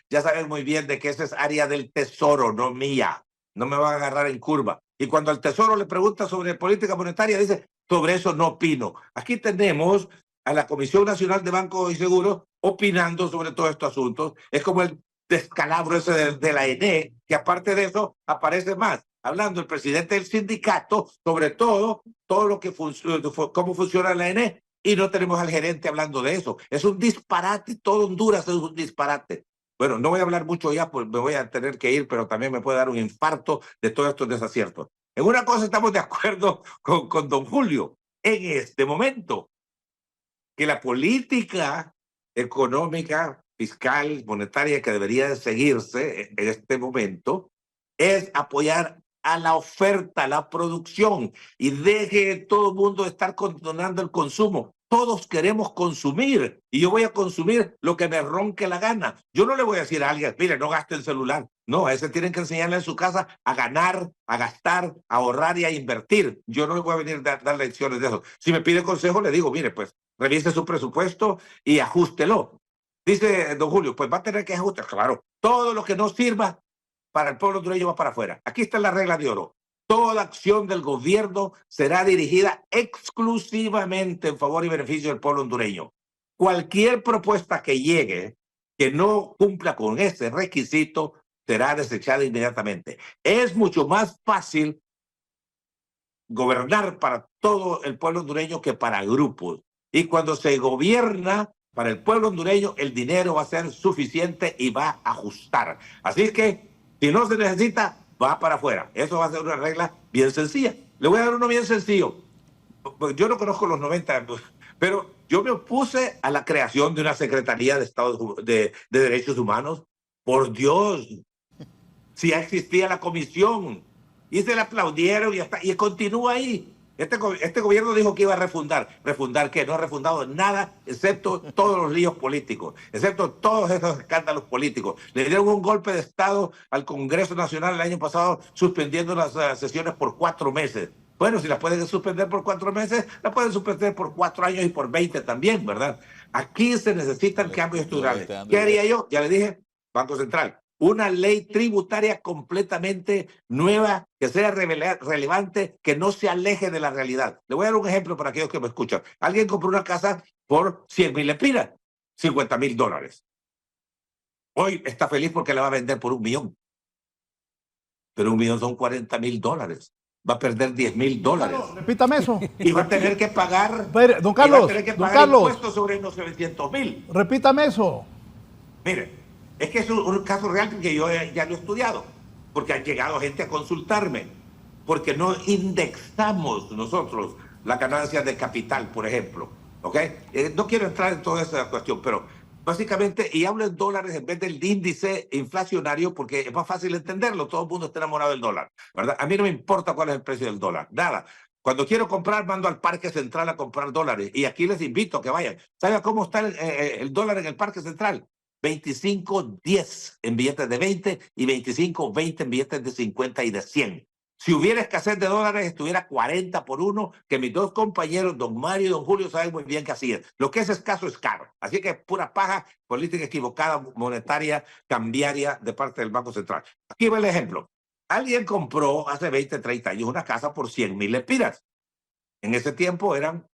ya saben muy bien de que esa es área del tesoro, no mía. No me van a agarrar en curva. Y cuando al tesoro le pregunta sobre política monetaria, dice, sobre eso no opino. Aquí tenemos a la Comisión Nacional de Bancos y Seguros opinando sobre todos estos asuntos. Es como el descalabro ese de la ENE, que aparte de eso aparece más. Hablando el presidente del sindicato sobre todo lo que cómo funciona la ENE, y no tenemos al gerente hablando de eso. Es un disparate, todo Honduras es un disparate. Bueno, no voy a hablar mucho ya, pues me voy a tener que ir, pero también me puede dar un infarto de todos estos desaciertos. En una cosa estamos de acuerdo con don Julio, en este momento, que la política económica, fiscal, monetaria que debería de seguirse en este momento es apoyar a la oferta, a la producción, y deje todo el mundo de estar condenando el consumo. Todos queremos consumir y yo voy a consumir lo que me ronque la gana. Yo no le voy a decir a alguien, mire, no gaste el celular. No, a ese tienen que enseñarle en su casa a ganar, a gastar, a ahorrar y a invertir. Yo no le voy a venir a dar lecciones de eso. Si me pide consejo, le digo, mire, pues revise su presupuesto y ajústelo. Dice don Julio, pues va a tener que ajustar. Claro, todo lo que no sirva para el pueblo hondureño va para afuera. Aquí está la regla de oro. Toda acción del gobierno será dirigida exclusivamente en favor y beneficio del pueblo hondureño. Cualquier propuesta que llegue que no cumpla con ese requisito será desechada inmediatamente. Es mucho más fácil gobernar para todo el pueblo hondureño que para grupos. Y cuando se gobierna para el pueblo hondureño, el dinero va a ser suficiente y va a ajustar. Así que, si no se necesita, va para afuera. Eso va a ser una regla bien sencilla. Le voy a dar uno bien sencillo. Yo no conozco los 90, pero yo me opuse a la creación de una Secretaría de Estado de Derechos Humanos. Por Dios, si ya existía la comisión y se le aplaudieron y continúa ahí. Este gobierno dijo que iba a refundar. ¿Refundar qué? No ha refundado nada, excepto todos los líos políticos, excepto todos esos escándalos políticos. Le dieron un golpe de Estado al Congreso Nacional el año pasado, suspendiendo las sesiones por 4 meses. Bueno, si las pueden suspender por 4 meses, las pueden suspender por 4 años y por 20 también, ¿verdad? Aquí se necesitan cambios estructurales. ¿Qué haría yo? Ya le dije, Banco Central. Una ley tributaria completamente nueva, que sea relevante, que no se aleje de la realidad. Le voy a dar un ejemplo para aquellos que me escuchan. Alguien compró una casa por 100,000 lempiras, $50,000. Hoy está feliz porque la va a vender por 1,000,000. Pero 1,000,000 son $40,000. Va a perder $10,000. Repítame eso. Y va a tener que pagar. Don Carlos, va a tener que don pagar Carlos. impuestos sobre unos 900,000. Repítame eso. Mire, es que es un caso real que yo ya lo he estudiado, porque han llegado gente a consultarme, porque no indexamos nosotros las ganancias de capital, por ejemplo, ¿ok? No quiero entrar en toda esa cuestión, pero básicamente, y hablo en dólares en vez del índice inflacionario, porque es más fácil entenderlo, todo el mundo está enamorado del dólar, ¿verdad? A mí no me importa cuál es el precio del dólar, nada. Cuando quiero comprar, mando al Parque Central a comprar dólares, y aquí les invito a que vayan. ¿Saben cómo está el dólar en el Parque Central? 25.10 en billetes de 20 y 25.20 en billetes de 50 y de 100. Si hubiera escasez de dólares, estuviera 40 por 1, que mis dos compañeros, don Mario y don Julio, saben muy bien que así es. Lo que es escaso es caro. Así que pura paja, política equivocada, monetaria, cambiaria de parte del Banco Central. Aquí va el ejemplo. Alguien compró hace 20, 30 años una casa por 100,000 lempiras. En ese tiempo eran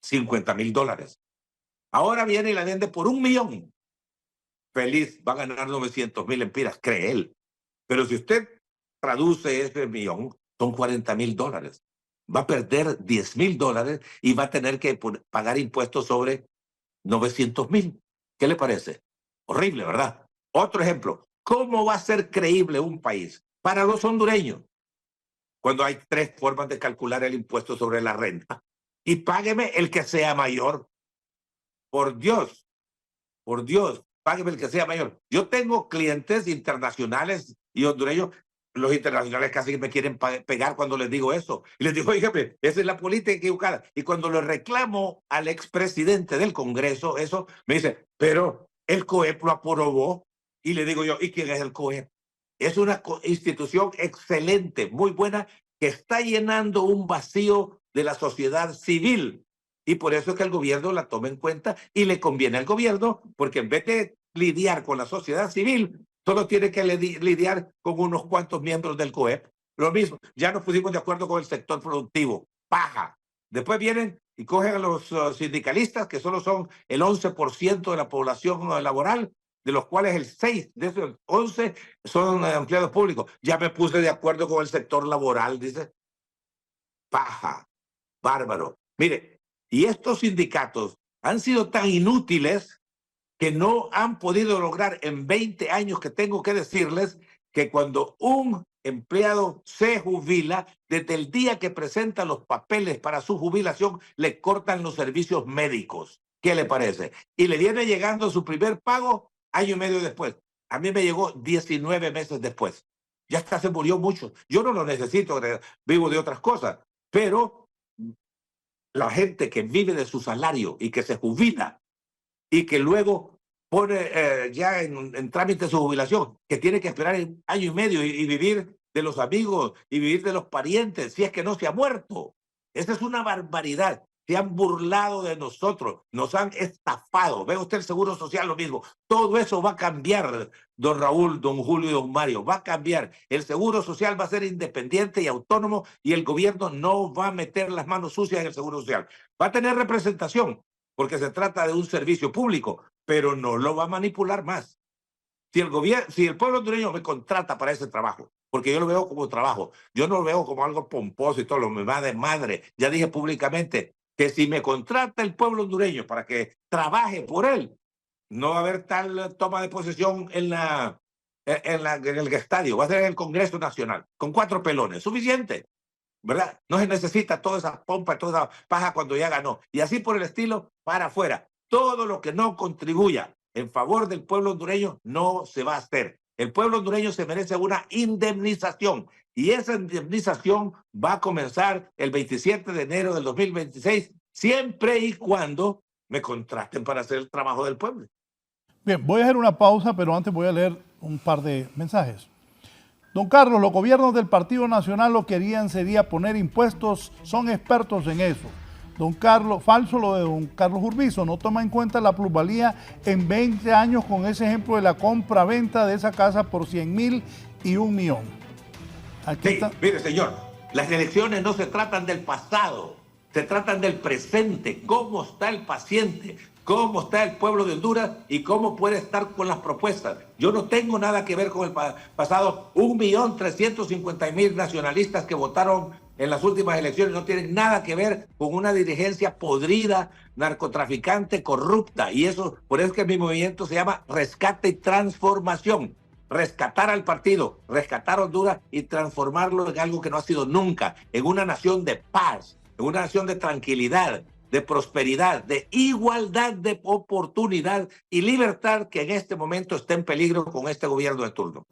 $50,000. Ahora viene y la vende por 1,000,000. Feliz, va a ganar 900,000 lempiras, cree él. Pero si usted traduce ese millón, son $40,000. Va a perder $10,000 y va a tener que pagar impuestos sobre 900,000. ¿Qué le parece? Horrible, ¿verdad? Otro ejemplo. ¿Cómo va a ser creíble un país para los hondureños cuando hay 3 formas de calcular el impuesto sobre la renta? Y págueme el que sea mayor. Por Dios, págueme el que sea mayor. Yo tengo clientes internacionales y hondureños. Los internacionales casi me quieren pegar cuando les digo eso. Y les digo, oígame, esa es la política equivocada. Y cuando le reclamo al expresidente del Congreso eso, me dice, pero el COEP lo aprobó. Y le digo yo, ¿y quién es el COEP? Es una institución excelente, muy buena, que está llenando un vacío de la sociedad civil. Y por eso es que el gobierno la toma en cuenta y le conviene al gobierno, porque en vez de lidiar con la sociedad civil, solo tiene que lidiar con unos cuantos miembros del COEP. Lo mismo, ya nos pusimos de acuerdo con el sector productivo. Paja. Después vienen y cogen a los sindicalistas, que solo son el 11% de la población laboral, de los cuales el 6 de esos 11 son empleados públicos. Ya me puse de acuerdo con el sector laboral, dice. Paja, bárbaro. Mire, y estos sindicatos han sido tan inútiles que no han podido lograr en 20 años, que tengo que decirles que cuando un empleado se jubila, desde el día que presenta los papeles para su jubilación, le cortan los servicios médicos. ¿Qué le parece? Y le viene llegando su primer pago año y medio después. A mí me llegó 19 meses después. Ya hasta se murió mucho. Yo no lo necesito, vivo de otras cosas. Pero la gente que vive de su salario y que se jubila y que luego pone ya en trámite su jubilación, que tiene que esperar un año y medio y vivir de los amigos y vivir de los parientes, si es que no se ha muerto. Esa es una barbaridad. Se han burlado de nosotros, nos han estafado. Ve usted el Seguro Social, lo mismo. Todo eso va a cambiar, don Raúl, don Julio y don Mario. Va a cambiar. El Seguro Social va a ser independiente y autónomo y el gobierno no va a meter las manos sucias en el Seguro Social. Va a tener representación, porque se trata de un servicio público, pero no lo va a manipular más. Si el pueblo hondureño me contrata para ese trabajo, porque yo lo veo como trabajo, yo no lo veo como algo pomposo y todo, me va de madre. Ya dije públicamente que si me contrata el pueblo hondureño para que trabaje por él, no va a haber tal toma de posesión en el estadio, va a ser en el Congreso Nacional, con 4 pelones, suficiente. ¿Verdad? No se necesita toda esa pompa, toda esa paja cuando ya ganó. Y así por el estilo, para afuera. Todo lo que no contribuya en favor del pueblo hondureño no se va a hacer. El pueblo hondureño se merece una indemnización y esa indemnización va a comenzar el 27 de enero del 2026, siempre y cuando me contraten para hacer el trabajo del pueblo. Bien, voy a hacer una pausa, pero antes voy a leer un par de mensajes. Don Carlos, los gobiernos del Partido Nacional lo querían sería poner impuestos, son expertos en eso. Don Carlos, falso lo de don Carlos Urbizo, no toma en cuenta la plusvalía en 20 años con ese ejemplo de la compra-venta de esa casa por 100,000 y 1 millón. Aquí sí, está. Mire, señor, las elecciones no se tratan del pasado, se tratan del presente. ¿Cómo está el paciente? ¿Cómo está el pueblo de Honduras y cómo puede estar con las propuestas? Yo no tengo nada que ver con el pasado. 1.350.000 nacionalistas que votaron en las últimas elecciones no tienen nada que ver con una dirigencia podrida, narcotraficante, corrupta. Y eso, por eso es que mi movimiento se llama Rescate y Transformación. Rescatar al partido, rescatar Honduras y transformarlo en algo que no ha sido nunca, en una nación de paz, en una nación de tranquilidad, de prosperidad, de igualdad de oportunidad y libertad que en este momento está en peligro con este gobierno de turno.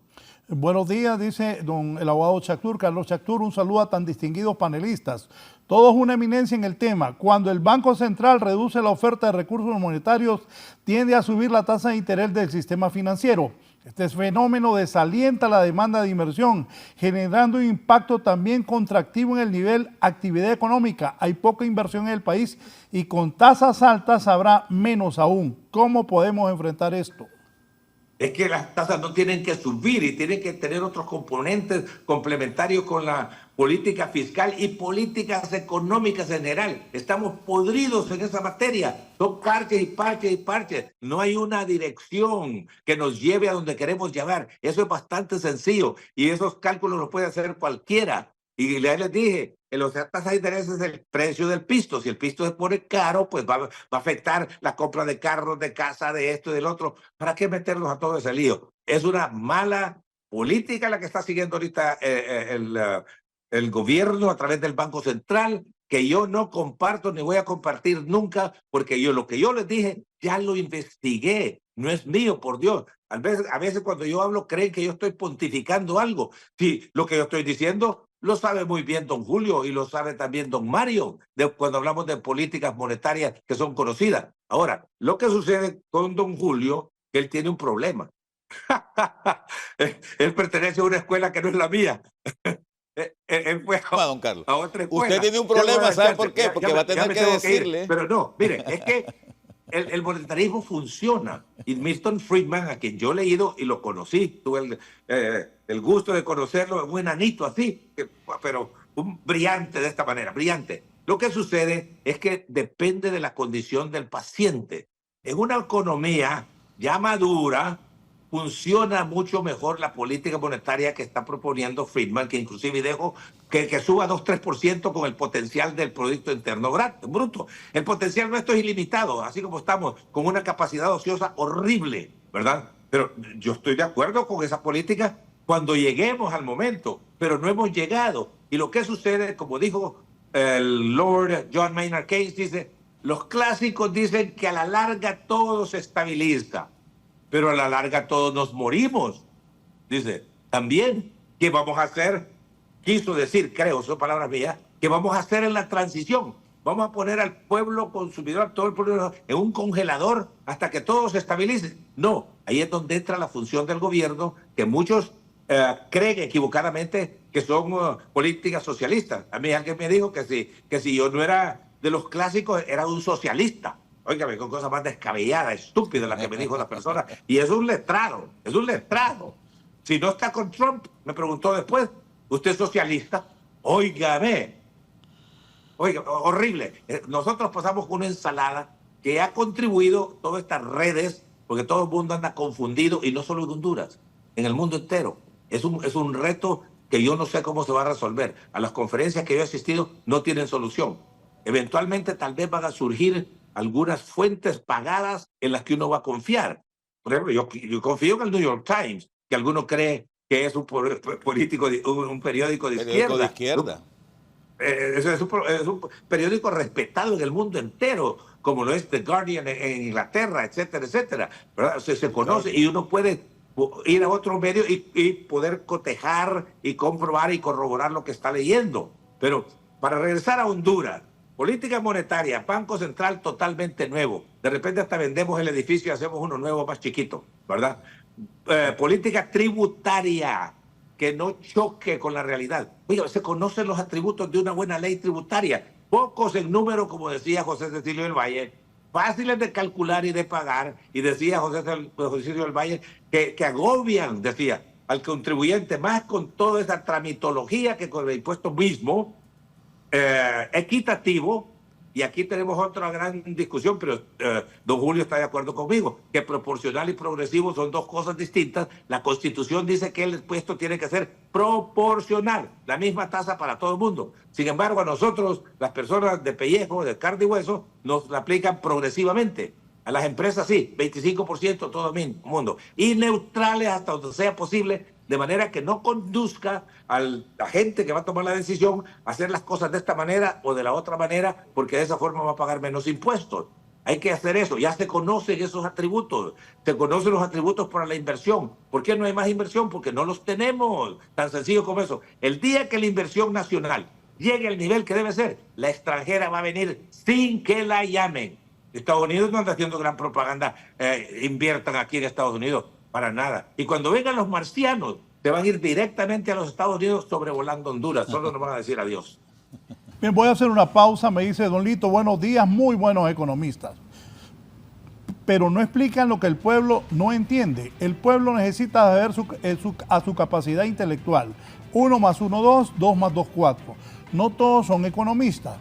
Buenos días, dice el abogado Chactur, Carlos Chactur, un saludo a tan distinguidos panelistas. Todos una eminencia en el tema. Cuando el Banco Central reduce la oferta de recursos monetarios, tiende a subir la tasa de interés del sistema financiero. Este fenómeno desalienta la demanda de inversión, generando un impacto también contractivo en el nivel actividad económica. Hay poca inversión en el país y con tasas altas habrá menos aún. ¿Cómo podemos enfrentar esto? Es que las tasas no tienen que subir y tienen que tener otros componentes complementarios con la política fiscal y políticas económicas en general. Estamos podridos en esa materia. Son parches y parches y parches. No hay una dirección que nos lleve a donde queremos llegar. Eso es bastante sencillo y esos cálculos los puede hacer cualquiera. Y les dije, en los tasas de interés es el precio del pisto. Si el pisto se pone caro, pues va a afectar la compra de carros, de casa, de esto y del otro. ¿Para qué meternos a todo ese lío? Es una mala política la que está siguiendo ahorita el gobierno a través del Banco Central, que yo no comparto ni voy a compartir nunca, porque lo que yo les dije, ya lo investigué. No es mío, por Dios. A veces cuando yo hablo creen que yo estoy pontificando algo. Sí, lo que yo estoy diciendo lo sabe muy bien don Julio y lo sabe también don Mario, cuando hablamos de políticas monetarias que son conocidas. Ahora, lo que sucede con don Julio, que él tiene un problema. Él pertenece a una escuela que no es la mía. Él fue Don Carlos. a otra escuela. Usted tiene un problema, ¿sabe por qué? Porque va a tener que decirle. Pero no, mire, es que el monetarismo funciona. Y Milton Friedman, a quien yo he leído y lo conocí, tuve el gusto de conocerlo, un enanito así, pero un brillante de esta manera, brillante. Lo que sucede es que depende de la condición del paciente. En una economía ya madura, funciona mucho mejor la política monetaria que está proponiendo Friedman, que inclusive dejo que suba 2-3% con el potencial del Producto Interno Bruto. El potencial nuestro es ilimitado, así como estamos con una capacidad ociosa horrible, ¿verdad? Pero yo estoy de acuerdo con esa política cuando lleguemos al momento, pero no hemos llegado. Y lo que sucede, como dijo el Lord John Maynard Keynes, dice, los clásicos dicen que a la larga todo se estabiliza, pero a la larga todos nos morimos. Dice, también, ¿qué vamos a hacer? Quiso decir, creo, son palabras mías, que vamos a hacer en la transición. Vamos a poner al pueblo consumidor, todo el pueblo, en un congelador hasta que todo se estabilice. No, ahí es donde entra la función del gobierno, que muchos creen equivocadamente que son políticas socialistas. A mí alguien me dijo que si yo no era de los clásicos, era un socialista. Óigame, con cosas más descabelladas, estúpidas las que me dijo la persona. Y es un letrado, es un letrado. Si no está con Trump, me preguntó después, ¿usted es socialista? Óigame. Oiga, horrible. Nosotros pasamos con una ensalada que ha contribuido todas estas redes, porque todo el mundo anda confundido, y no solo en Honduras, en el mundo entero. Es un reto que yo no sé cómo se va a resolver. A las conferencias que yo he asistido no tienen solución. Eventualmente tal vez van a surgir algunas fuentes pagadas en las que uno va a confiar. Por ejemplo, yo confío en el New York Times, que alguno cree que es un periódico de izquierda. Es un periódico respetado en el mundo entero, como lo es The Guardian en Inglaterra, etcétera, etcétera. ¿Verdad? Se conoce y uno puede ir a otro medio y poder cotejar y comprobar y corroborar lo que está leyendo. Pero para regresar a Honduras, política monetaria, Banco Central totalmente nuevo. De repente hasta vendemos el edificio y hacemos uno nuevo más chiquito, ¿verdad? Política tributaria que no choque con la realidad. Oiga, se conocen los atributos de una buena ley tributaria. Pocos en número, como decía José Cecilio del Valle, fáciles de calcular y de pagar. Y decía José Cecilio del Valle que agobian, decía, al contribuyente más con toda esa tramitología que con el impuesto mismo, equitativo. Y aquí tenemos otra gran discusión, pero don Julio está de acuerdo conmigo, que proporcional y progresivo son dos cosas distintas. La Constitución dice que el impuesto tiene que ser proporcional, la misma tasa para todo el mundo. Sin embargo, a nosotros, las personas de pellejo, de carne y hueso, nos la aplican progresivamente. A las empresas sí, 25% todo el mundo. Y neutrales hasta donde sea posible, de manera que no conduzca a la gente que va a tomar la decisión a hacer las cosas de esta manera o de la otra manera, porque de esa forma va a pagar menos impuestos. Hay que hacer eso. Ya se conocen esos atributos. Se conocen los atributos para la inversión. ¿Por qué no hay más inversión? Porque no los tenemos. Tan sencillo como eso. El día que la inversión nacional llegue al nivel que debe ser, la extranjera va a venir sin que la llamen. Estados Unidos no anda haciendo gran propaganda. Inviertan aquí en Estados Unidos. Para nada. Y cuando vengan los marcianos, se van a ir directamente a los Estados Unidos sobrevolando Honduras. Solo nos van a decir adiós. Bien, voy a hacer una pausa. Me dice Don Lito, buenos días, muy buenos economistas. Pero no explican lo que el pueblo no entiende. El pueblo necesita saber a su capacidad intelectual. 1 más 1, 2, 2 más 2, 4. No todos son economistas.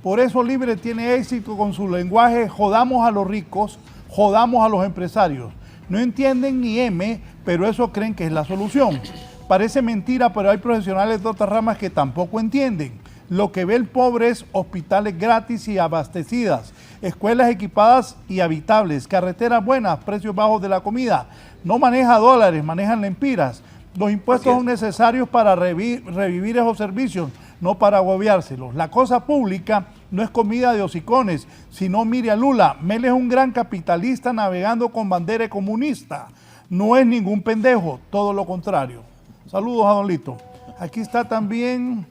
Por eso Libre tiene éxito con su lenguaje, jodamos a los ricos, jodamos a los empresarios. No entienden ni M, pero eso creen que es la solución. Parece mentira, pero hay profesionales de otras ramas que tampoco entienden. Lo que ve el pobre es hospitales gratis y abastecidas, escuelas equipadas y habitables, carreteras buenas, precios bajos de la comida. No maneja dólares, manejan lempiras. Los impuestos son necesarios para revivir esos servicios, no para agobiárselos. La cosa pública no es comida de hocicones, sino mire a Lula. Mel es un gran capitalista navegando con bandera comunista. No es ningún pendejo, todo lo contrario. Saludos a Don Lito. Aquí está también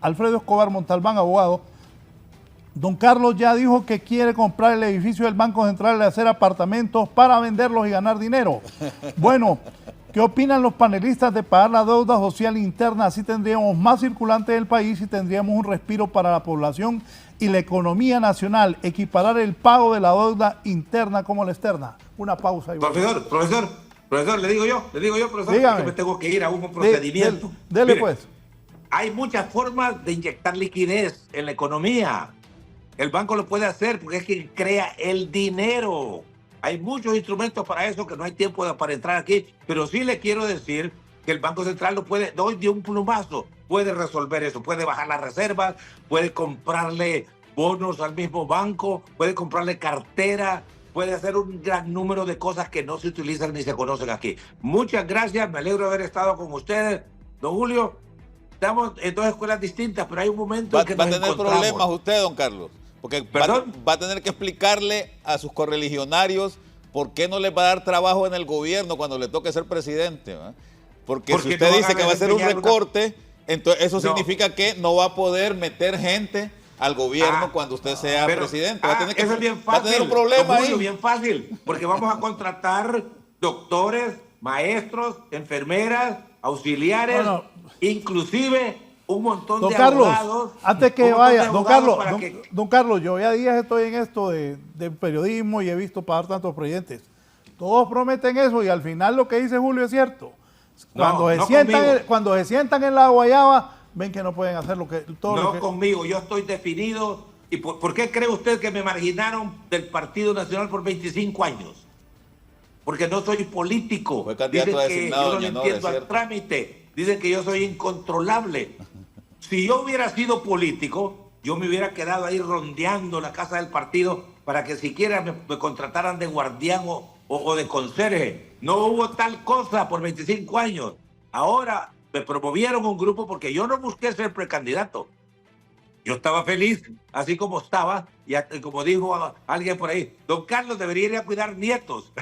Alfredo Escobar Montalbán, abogado. Don Carlos ya dijo que quiere comprar el edificio del Banco Central y hacer apartamentos para venderlos y ganar dinero. Bueno, ¿qué opinan los panelistas de pagar la deuda social interna? Así tendríamos más circulante del país y tendríamos un respiro para la población y la economía nacional. Equiparar el pago de la deuda interna como la externa. Una pausa. Profesor, le digo yo, profesor, Dígame. que me tengo que ir a un procedimiento. Dele Mire, pues. hay muchas formas de inyectar liquidez en la economía. El banco lo puede hacer porque es quien crea el dinero. Hay muchos instrumentos para eso que no hay tiempo para entrar aquí, pero sí le quiero decir que el Banco Central lo puede, hoy de un plumazo, puede resolver eso, puede bajar las reservas, puede comprarle bonos al mismo banco, puede comprarle cartera, puede hacer un gran número de cosas que no se utilizan ni se conocen aquí. Muchas gracias, me alegro de haber estado con ustedes. Don Julio, estamos en dos escuelas distintas, pero hay un momento en que Va a nos tener encontramos. problemas usted, don Carlos, porque va a tener que explicarle a sus correligionarios por qué no les va a dar trabajo en el gobierno cuando le toque ser presidente, ¿verdad? Porque si usted dice que va a hacer un recorte, entonces eso significa que no va a poder meter gente al gobierno cuando usted sea presidente. Va a tener eso es bien fácil. va a tener un problema ahí. Bien fácil, porque vamos a contratar doctores, maestros, enfermeras, auxiliares, inclusive un montón Don de Carlos, abogados. antes que un montón vaya, de don abogados Carlos, para don Carlos, yo ya días estoy en esto de periodismo y he visto pagar tantos presidentes. Todos prometen eso y al final lo que dice Julio es cierto. Cuando se sientan en la guayaba, ven que no pueden hacer todo lo que... Conmigo, yo estoy definido. ¿Y por qué cree usted que me marginaron del Partido Nacional por 25 años? Porque no soy político. Fue candidato Dicen que designado, yo no Ñanor, entiendo es al cierto. trámite. Dicen que yo soy incontrolable. Si yo hubiera sido político, yo me hubiera quedado ahí rondeando la casa del partido para que siquiera me contrataran de guardián o de conserje. No hubo tal cosa por 25 años. Ahora me promovieron un grupo porque yo no busqué ser precandidato. Yo estaba feliz, así como estaba, y como dijo alguien por ahí, don Carlos debería ir a cuidar nietos.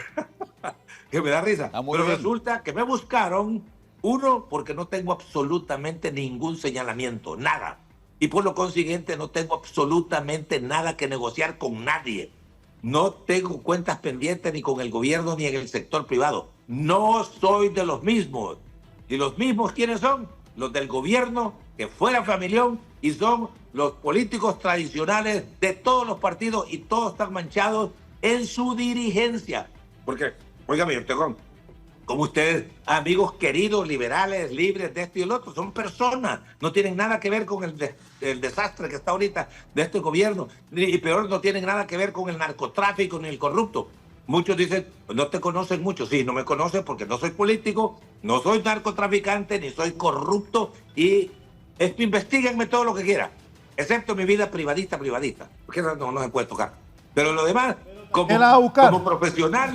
Que me da risa. Pero bien. resulta que me buscaron, uno, porque no tengo absolutamente ningún señalamiento, nada. Y por lo consiguiente no tengo absolutamente nada que negociar con nadie. No tengo cuentas pendientes ni con el gobierno ni en el sector privado. No soy de los mismos. ¿Y los mismos quiénes son? Los del gobierno, que fuera familión, y son los políticos tradicionales de todos los partidos y todos están manchados en su dirigencia. Porque, óigame, usted como ustedes, amigos queridos, liberales, libres de esto y el otro, son personas, no tienen nada que ver con el desastre que está ahorita de este gobierno, y peor, no tienen nada que ver con el narcotráfico ni el corrupto. Muchos dicen, no te conocen mucho. Sí, no me conocen porque no soy político, no soy narcotraficante, ni soy corrupto, y investíguenme todo lo que quieran, excepto mi vida privadita, porque eso no se puede tocar. Pero lo demás, como profesional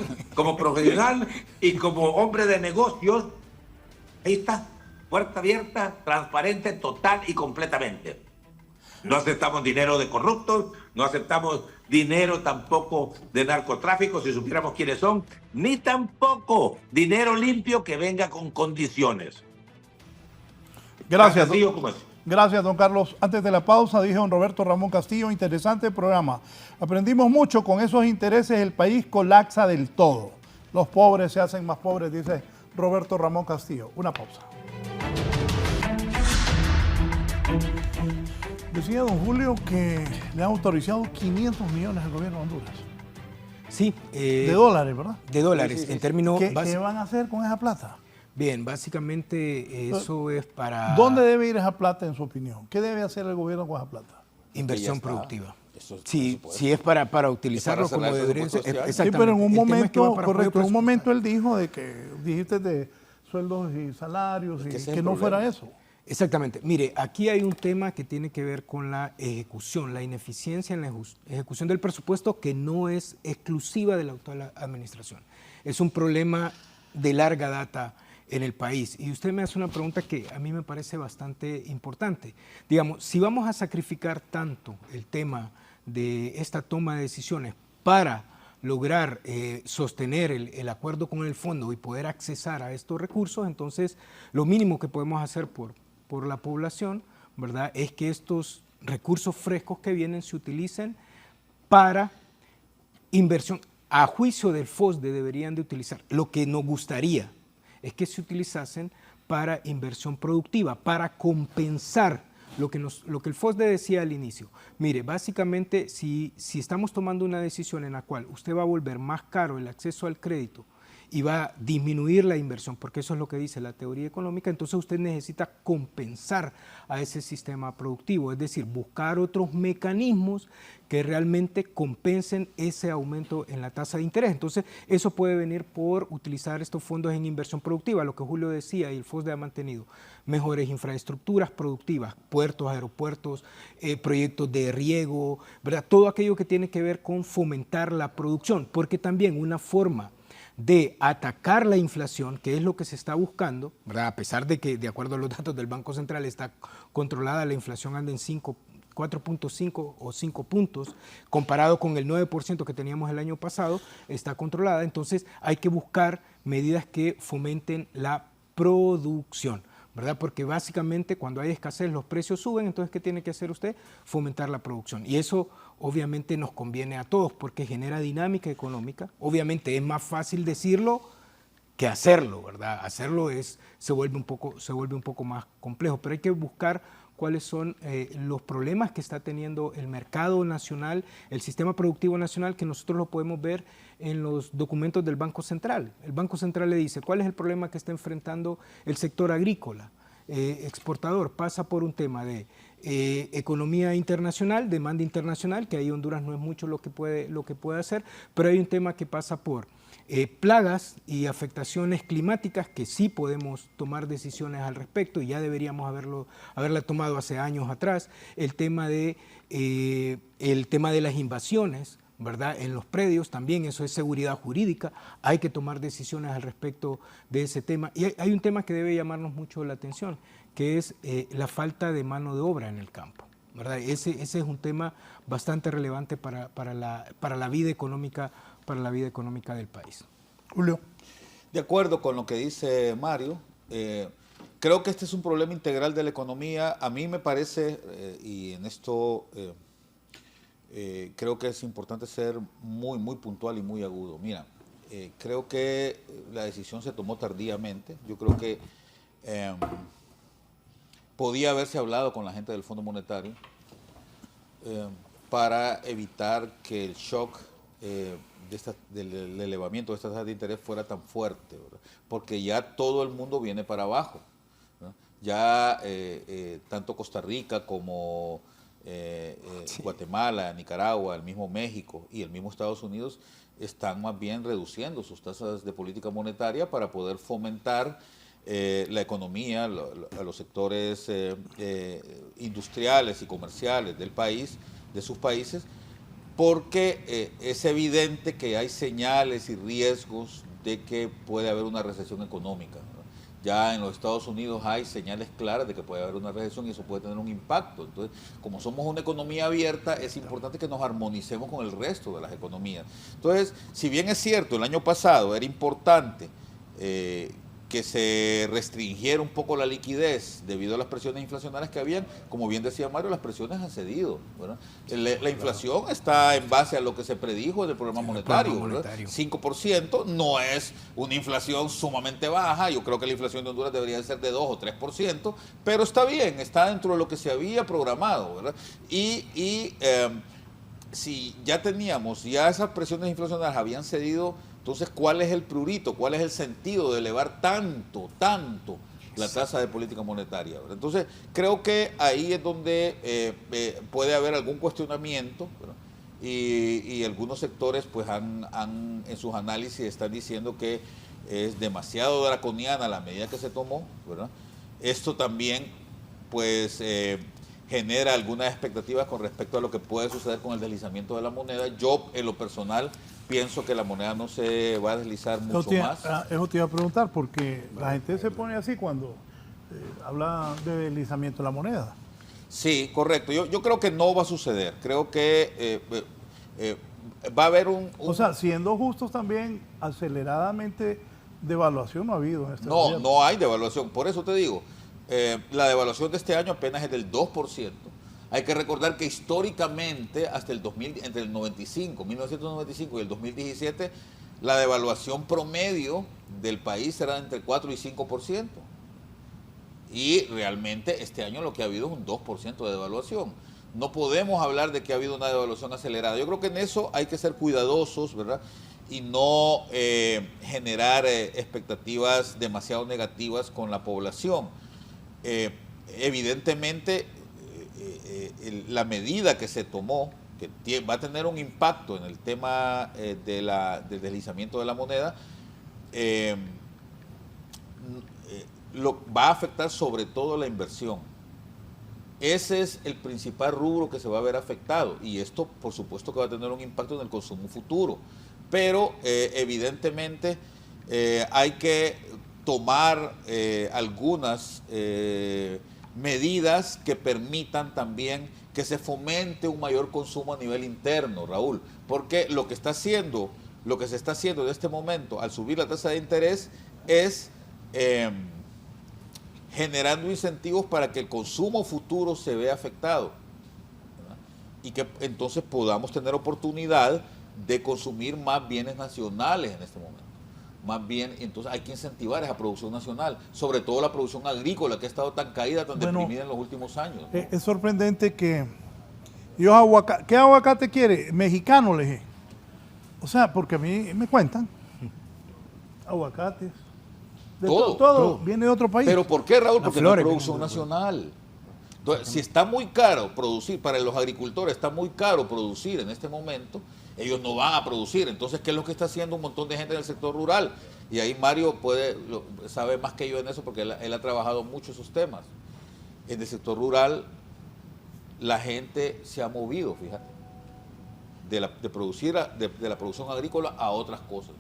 y como hombre de negocios, ahí está, puerta abierta, transparente, total y completamente. No aceptamos dinero de corruptos, no aceptamos dinero tampoco de narcotráfico, si supiéramos quiénes son, ni tampoco dinero limpio que venga con condiciones. Gracias. Gracias, don Carlos. Antes de la pausa, dije don Roberto Ramón Castillo, interesante programa. Aprendimos mucho, con esos intereses el país colapsa del todo. Los pobres se hacen más pobres, dice Roberto Ramón Castillo. Una pausa. Decía don Julio que le han autorizado 500 millones al gobierno de Honduras. Sí. De dólares, ¿verdad? De dólares, en términos... ¿Qué van a hacer con esa plata? Bien, básicamente eso es para... ¿Dónde debe ir esa plata, en su opinión? ¿Qué debe hacer el gobierno con esa plata? Inversión productiva. Si es para utilizarlo como debería ser. Sí, pero en un momento, correcto, en un momento él dijo dijiste de sueldos y salarios y que no fuera eso. Exactamente. Mire, aquí hay un tema que tiene que ver con la ejecución, la ineficiencia en la ejecución del presupuesto, que no es exclusiva de la actual administración. Es un problema de larga data en el país. Y usted me hace una pregunta que a mí me parece bastante importante. Digamos, si vamos a sacrificar tanto el tema de esta toma de decisiones para lograr sostener el acuerdo con el fondo y poder accesar a estos recursos, entonces lo mínimo que podemos hacer por la población, ¿verdad?, es que estos recursos frescos que vienen se utilicen para inversión. A juicio del FOSDE deberían de utilizar. Lo que nos gustaría es que se utilizasen para inversión productiva, para compensar lo que el FOSDE decía al inicio. Mire, básicamente, si estamos tomando una decisión en la cual usted va a volver más caro el acceso al crédito y va a disminuir la inversión, porque eso es lo que dice la teoría económica, entonces usted necesita compensar a ese sistema productivo, es decir, buscar otros mecanismos que realmente compensen ese aumento en la tasa de interés. Entonces, eso puede venir por utilizar estos fondos en inversión productiva, lo que Julio decía y el FOSDE ha mantenido, mejores infraestructuras productivas, puertos, aeropuertos, proyectos de riego, ¿verdad? Todo aquello que tiene que ver con fomentar la producción, porque también una forma de atacar la inflación, que es lo que se está buscando, ¿verdad? A pesar de que, de acuerdo a los datos del Banco Central, está controlada, la inflación anda en 4.5 o 5 puntos, comparado con el 9% que teníamos el año pasado, está controlada. Entonces hay que buscar medidas que fomenten la producción, ¿verdad? Porque básicamente cuando hay escasez los precios suben, entonces ¿qué tiene que hacer usted? Fomentar la producción. Y eso obviamente nos conviene a todos porque genera dinámica económica. Obviamente es más fácil decirlo que hacerlo, ¿verdad? Hacerlo se vuelve un poco más complejo, pero hay que buscar cuáles son los problemas que está teniendo el mercado nacional, el sistema productivo nacional, que nosotros lo podemos ver en los documentos del Banco Central. El Banco Central le dice cuál es el problema que está enfrentando el sector agrícola, exportador. Pasa por un tema de economía internacional, demanda internacional, que ahí Honduras no es mucho lo que puede hacer, pero hay un tema que pasa por plagas y afectaciones climáticas que sí podemos tomar decisiones al respecto y ya deberíamos haberla tomado hace años atrás. El tema de las invasiones, ¿verdad? En los predios también, eso es seguridad jurídica, hay que tomar decisiones al respecto de ese tema. Y hay un tema que debe llamarnos mucho la atención, que es la falta de mano de obra en el campo, ¿verdad? Ese es un tema bastante relevante para la vida económica del país. Julio. De acuerdo con lo que dice Mario, creo que este es un problema integral de la economía. A mí me parece, y en esto creo que es importante ser muy, muy puntual y muy agudo. Mira, creo que la decisión se tomó tardíamente. Yo creo que podía haberse hablado con la gente del Fondo Monetario para evitar que el shock del elevamiento de estas tasas de interés fuera tan fuerte, ¿verdad? Porque ya todo el mundo viene para abajo, ¿no? Ya tanto Costa Rica como sí, Guatemala, Nicaragua, el mismo México y el mismo Estados Unidos están más bien reduciendo sus tasas de política monetaria para poder fomentar la economía, a los sectores industriales y comerciales del país, de sus países, porque es evidente que hay señales y riesgos de que puede haber una recesión económica, ¿no? Ya en los Estados Unidos hay señales claras de que puede haber una recesión y eso puede tener un impacto. Entonces, como somos una economía abierta, es importante que nos armonicemos con el resto de las economías. Entonces, si bien es cierto, el año pasado era importante que se restringiera un poco la liquidez debido a las presiones inflacionarias que habían, como bien decía Mario, las presiones han cedido, ¿verdad? La inflación está en base a lo que se predijo del programa monetario, 5% no es una inflación sumamente baja. Yo creo que la inflación de Honduras debería ser de 2 o 3%, pero está bien, está dentro de lo que se había programado, ¿verdad? Si ya esas presiones inflacionarias habían cedido, entonces, ¿cuál es el prurito? ¿Cuál es el sentido de elevar tanto la tasa de política monetaria? Entonces, creo que ahí es donde puede haber algún cuestionamiento, ¿verdad? Y algunos sectores pues en sus análisis están diciendo que es demasiado draconiana la medida que se tomó, ¿verdad? Esto también pues genera algunas expectativas con respecto a lo que puede suceder con el deslizamiento de la moneda. Yo, en lo personal, pienso que la moneda no se va a deslizar mucho más. Eso te iba a preguntar, porque la gente se pone así cuando habla de deslizamiento de la moneda. Sí, correcto. Yo creo que no va a suceder. Creo que va a haber O sea, siendo justos también, aceleradamente devaluación no ha habido en este momento. No hay devaluación. Por eso te digo, la devaluación de este año apenas es del 2%. Hay que recordar que históricamente, hasta el 2000, entre el 1995 y el 2017, la devaluación promedio del país era entre 4 y 5%. Y realmente este año lo que ha habido es un 2% de devaluación. No podemos hablar de que ha habido una devaluación acelerada. Yo creo que en eso hay que ser cuidadosos, ¿verdad? Y no generar expectativas demasiado negativas con la población. Evidentemente, la medida que se tomó, que va a tener un impacto en el tema del deslizamiento de la moneda, va a afectar sobre todo la inversión. Ese es el principal rubro que se va a ver afectado, y esto por supuesto que va a tener un impacto en el consumo futuro, pero evidentemente hay que tomar algunas medidas que permitan también que se fomente un mayor consumo a nivel interno, Raúl, porque lo que se está haciendo en este momento al subir la tasa de interés es generando incentivos para que el consumo futuro se vea afectado, ¿verdad? Y que entonces podamos tener oportunidad de consumir más bienes nacionales en este momento. Más bien, entonces hay que incentivar esa producción nacional, sobre todo la producción agrícola que ha estado tan caída, tan deprimida en los últimos años, ¿no? Es sorprendente que yo ¿qué aguacate quiere? Mexicano, le dije. O sea, porque a mí me cuentan aguacates. Todo viene de otro país. ¿Pero por qué, Raúl? Porque no es flores, producción nacional. Entonces, si está muy caro producir, para los agricultores está muy caro producir en este momento, ellos no van a producir. Entonces, ¿qué es lo que está haciendo un montón de gente en el sector rural? Y ahí Mario sabe más que yo en eso porque él ha trabajado mucho esos temas. En el sector rural, la gente se ha movido, fíjate, de la producción agrícola a otras cosas.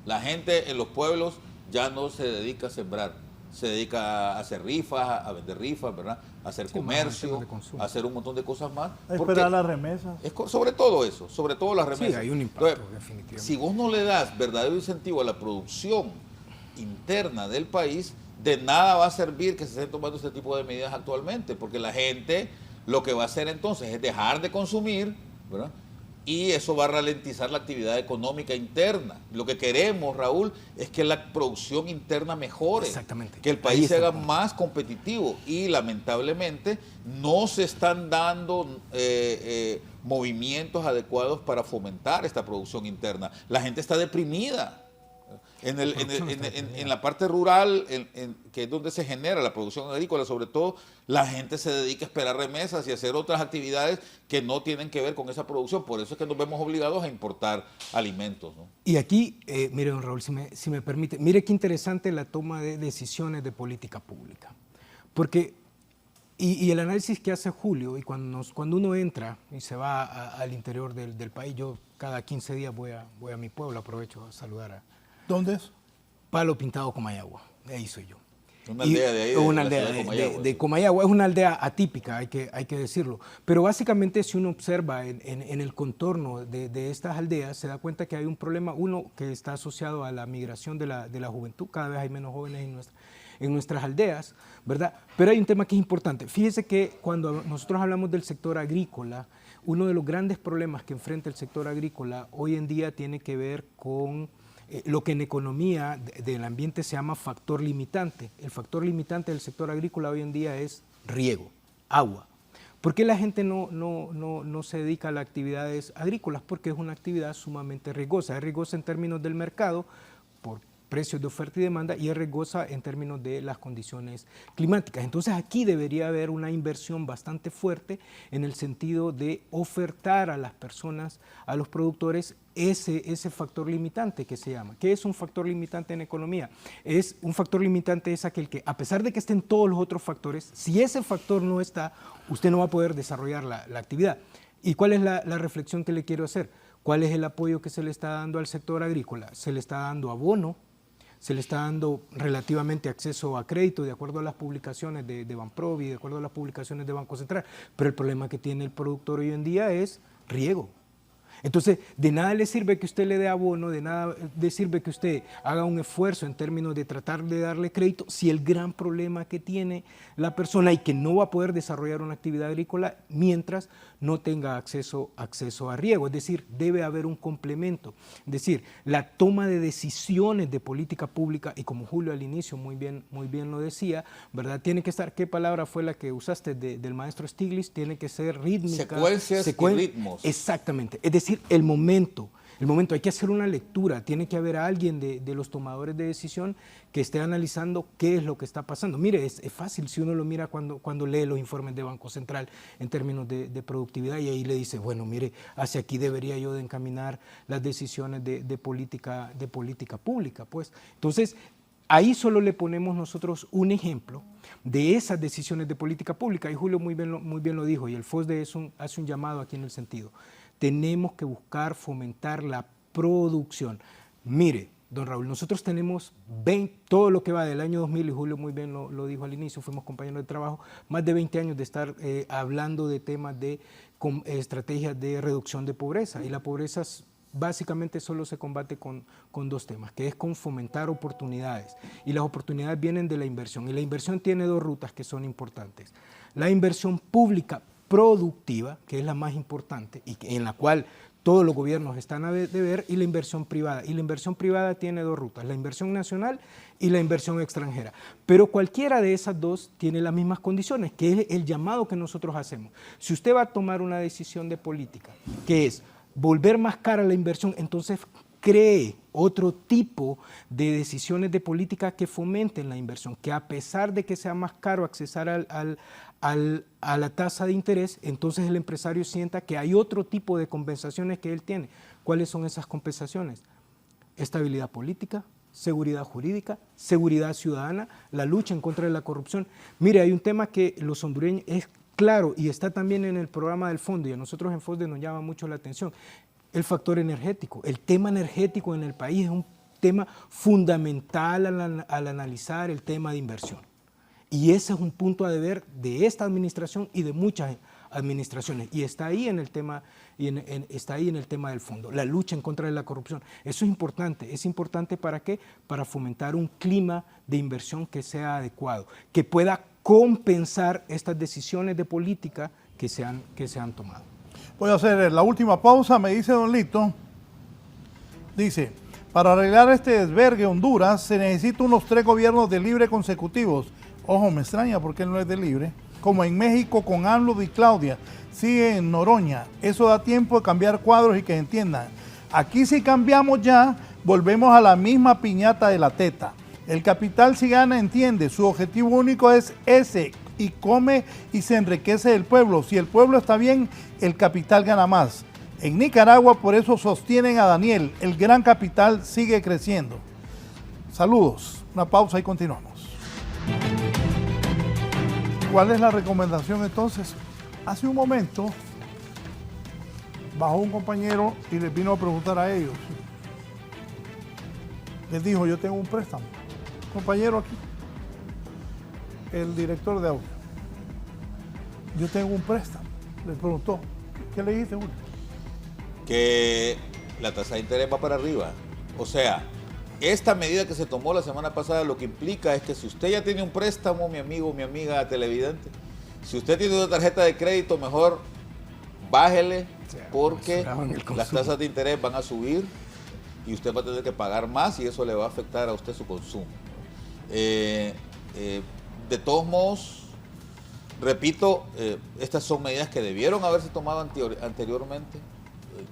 La gente en los pueblos ya no se dedica a sembrar, se dedica a hacer rifas, a vender rifas, ¿verdad? A hacer comercio, a hacer un montón de cosas más. A esperar las remesas. Sobre todo eso, sobre todo las remesas. Sí, hay un impacto, Entonces, definitivamente. si vos no le das verdadero incentivo a la producción interna del país, de nada va a servir que se estén tomando este tipo de medidas actualmente, porque la gente lo que va a hacer entonces es dejar de consumir, ¿verdad? Y eso va a ralentizar la actividad económica interna. Lo que queremos, Raúl, es que la producción interna mejore. Exactamente. Que el país se haga más competitivo. Y lamentablemente no se están dando movimientos adecuados para fomentar esta producción interna. La gente está deprimida. En la parte rural, que es donde se genera la producción agrícola, sobre todo, la gente se dedica a esperar remesas y a hacer otras actividades que no tienen que ver con esa producción. Por eso es que nos vemos obligados a importar alimentos, ¿no? Y aquí, mire, don Raúl, si me permite, mire qué interesante la toma de decisiones de política pública. Porque, y el análisis que hace Julio, y cuando uno entra y se va al interior del país, yo cada 15 días voy a mi pueblo, aprovecho a saludar a... ¿Dónde es? Palo Pintado, Comayagua, de ahí soy yo. Una aldea de ahí, una aldea de Comayagua. Es una aldea atípica, hay que decirlo. Pero básicamente, si uno observa en el contorno de estas aldeas, se da cuenta que hay un problema, uno que está asociado a la migración de la juventud. Cada vez hay menos jóvenes en nuestras aldeas, ¿verdad? Pero hay un tema que es importante. Fíjese que cuando nosotros hablamos del sector agrícola, uno de los grandes problemas que enfrenta el sector agrícola hoy en día tiene que ver con lo que en economía del ambiente se llama factor limitante. El factor limitante del sector agrícola hoy en día es riego, agua. ¿Por qué la gente no se dedica a las actividades agrícolas? Porque es una actividad sumamente riesgosa. Es riesgosa en términos del mercado, por precios de oferta y demanda, y es riesgosa en términos de las condiciones climáticas. Entonces aquí debería haber una inversión bastante fuerte en el sentido de ofertar a las personas, a los productores, ese factor limitante que se llama. ¿Qué es un factor limitante en economía? Un factor limitante es aquel que, a pesar de que estén todos los otros factores, si ese factor no está, usted no va a poder desarrollar la actividad. ¿Y cuál es la reflexión que le quiero hacer? ¿Cuál es el apoyo que se le está dando al sector agrícola? Se le está dando abono, se le está dando relativamente acceso a crédito de acuerdo a las publicaciones de Banprovi, de acuerdo a las publicaciones de Banco Central, pero el problema que tiene el productor hoy en día es riego. Entonces, de nada le sirve que usted le dé abono, de nada le sirve que usted haga un esfuerzo en términos de tratar de darle crédito, si el gran problema que tiene la persona y que no va a poder desarrollar una actividad agrícola mientras no tenga acceso a riego. Es decir, debe haber un complemento. Es decir, la toma de decisiones de política pública, y como Julio al inicio muy bien lo decía, ¿verdad? Tiene que estar, ¿qué palabra fue la que usaste del maestro Stiglitz? Tiene que ser rítmica. Secuencias y ritmos. Exactamente. Es decir, el momento, hay que hacer una lectura, tiene que haber alguien de los tomadores de decisión que esté analizando qué es lo que está pasando. Mire, es fácil si uno lo mira cuando lee los informes de Banco Central en términos de productividad, y ahí le dice, bueno, mire, hacia aquí debería yo de encaminar las decisiones de política pública, pues. Entonces, ahí solo le ponemos nosotros un ejemplo de esas decisiones de política pública, y Julio muy bien lo dijo, y el FOSDE hace un llamado aquí en el sentido. Tenemos que buscar fomentar la producción. Mire, don Raúl, nosotros tenemos todo lo que va del año 2000, y Julio muy bien lo dijo al inicio, fuimos compañeros de trabajo, más de 20 años de estar hablando de temas de estrategias de reducción de pobreza, y la pobreza básicamente solo se combate con dos temas, que es con fomentar oportunidades, y las oportunidades vienen de la inversión, y la inversión tiene dos rutas que son importantes. La inversión pública productiva, que es la más importante y en la cual todos los gobiernos están a deber, y la inversión privada. Y la inversión privada tiene dos rutas, la inversión nacional y la inversión extranjera. Pero cualquiera de esas dos tiene las mismas condiciones, que es el llamado que nosotros hacemos. Si usted va a tomar una decisión de política, que es volver más cara la inversión, entonces cree otro tipo de decisiones de política que fomenten la inversión, que a pesar de que sea más caro accesar a la tasa de interés, entonces el empresario sienta que hay otro tipo de compensaciones que él tiene. ¿Cuáles son esas compensaciones? Estabilidad política, seguridad jurídica, seguridad ciudadana, la lucha en contra de la corrupción. Mire, hay un tema que los hondureños es claro y está también en el programa del fondo, y a nosotros en FOSDE nos llama mucho la atención. El factor energético, el tema energético en el país es un tema fundamental al analizar el tema de inversión. Y ese es un punto a deber de esta administración y de muchas administraciones. Y está ahí en el tema, está ahí en el tema del fondo, la lucha en contra de la corrupción. Eso es importante. ¿Es importante para qué? Para fomentar un clima de inversión que sea adecuado, que pueda compensar estas decisiones de política que se han tomado. Voy a hacer la última pausa, me dice don Lito. Dice, para arreglar este desvergue Honduras se necesita unos 3 gobiernos de libre consecutivos. Ojo, me extraña porque él no es de libre. Como en México con AMLO y Claudia. Sigue en Noroña. Eso da tiempo de cambiar cuadros y que entiendan. Aquí si cambiamos ya, volvemos a la misma piñata de la teta. El capital si gana entiende, su objetivo único es ese, y come y se enriquece el pueblo. Si el pueblo está bien, el capital gana más. En Nicaragua por eso sostienen a Daniel, el gran capital sigue creciendo. Saludos, una pausa y continuamos. ¿Cuál es la recomendación entonces? Hace un momento bajó un compañero y les vino a preguntar a ellos. Les dijo, yo tengo un préstamo. Compañero aquí, el director de audio. Yo tengo un préstamo. Les preguntó, ¿qué le dijiste, Julio? Que la tasa de interés va para arriba. O sea, esta medida que se tomó la semana pasada lo que implica es que si usted ya tiene un préstamo, mi amigo, mi amiga televidente, si usted tiene una tarjeta de crédito, mejor bájele, porque las tasas de interés van a subir y usted va a tener que pagar más y eso le va a afectar a usted su consumo. De todos modos, repito, estas son medidas que debieron haberse tomado anteriormente.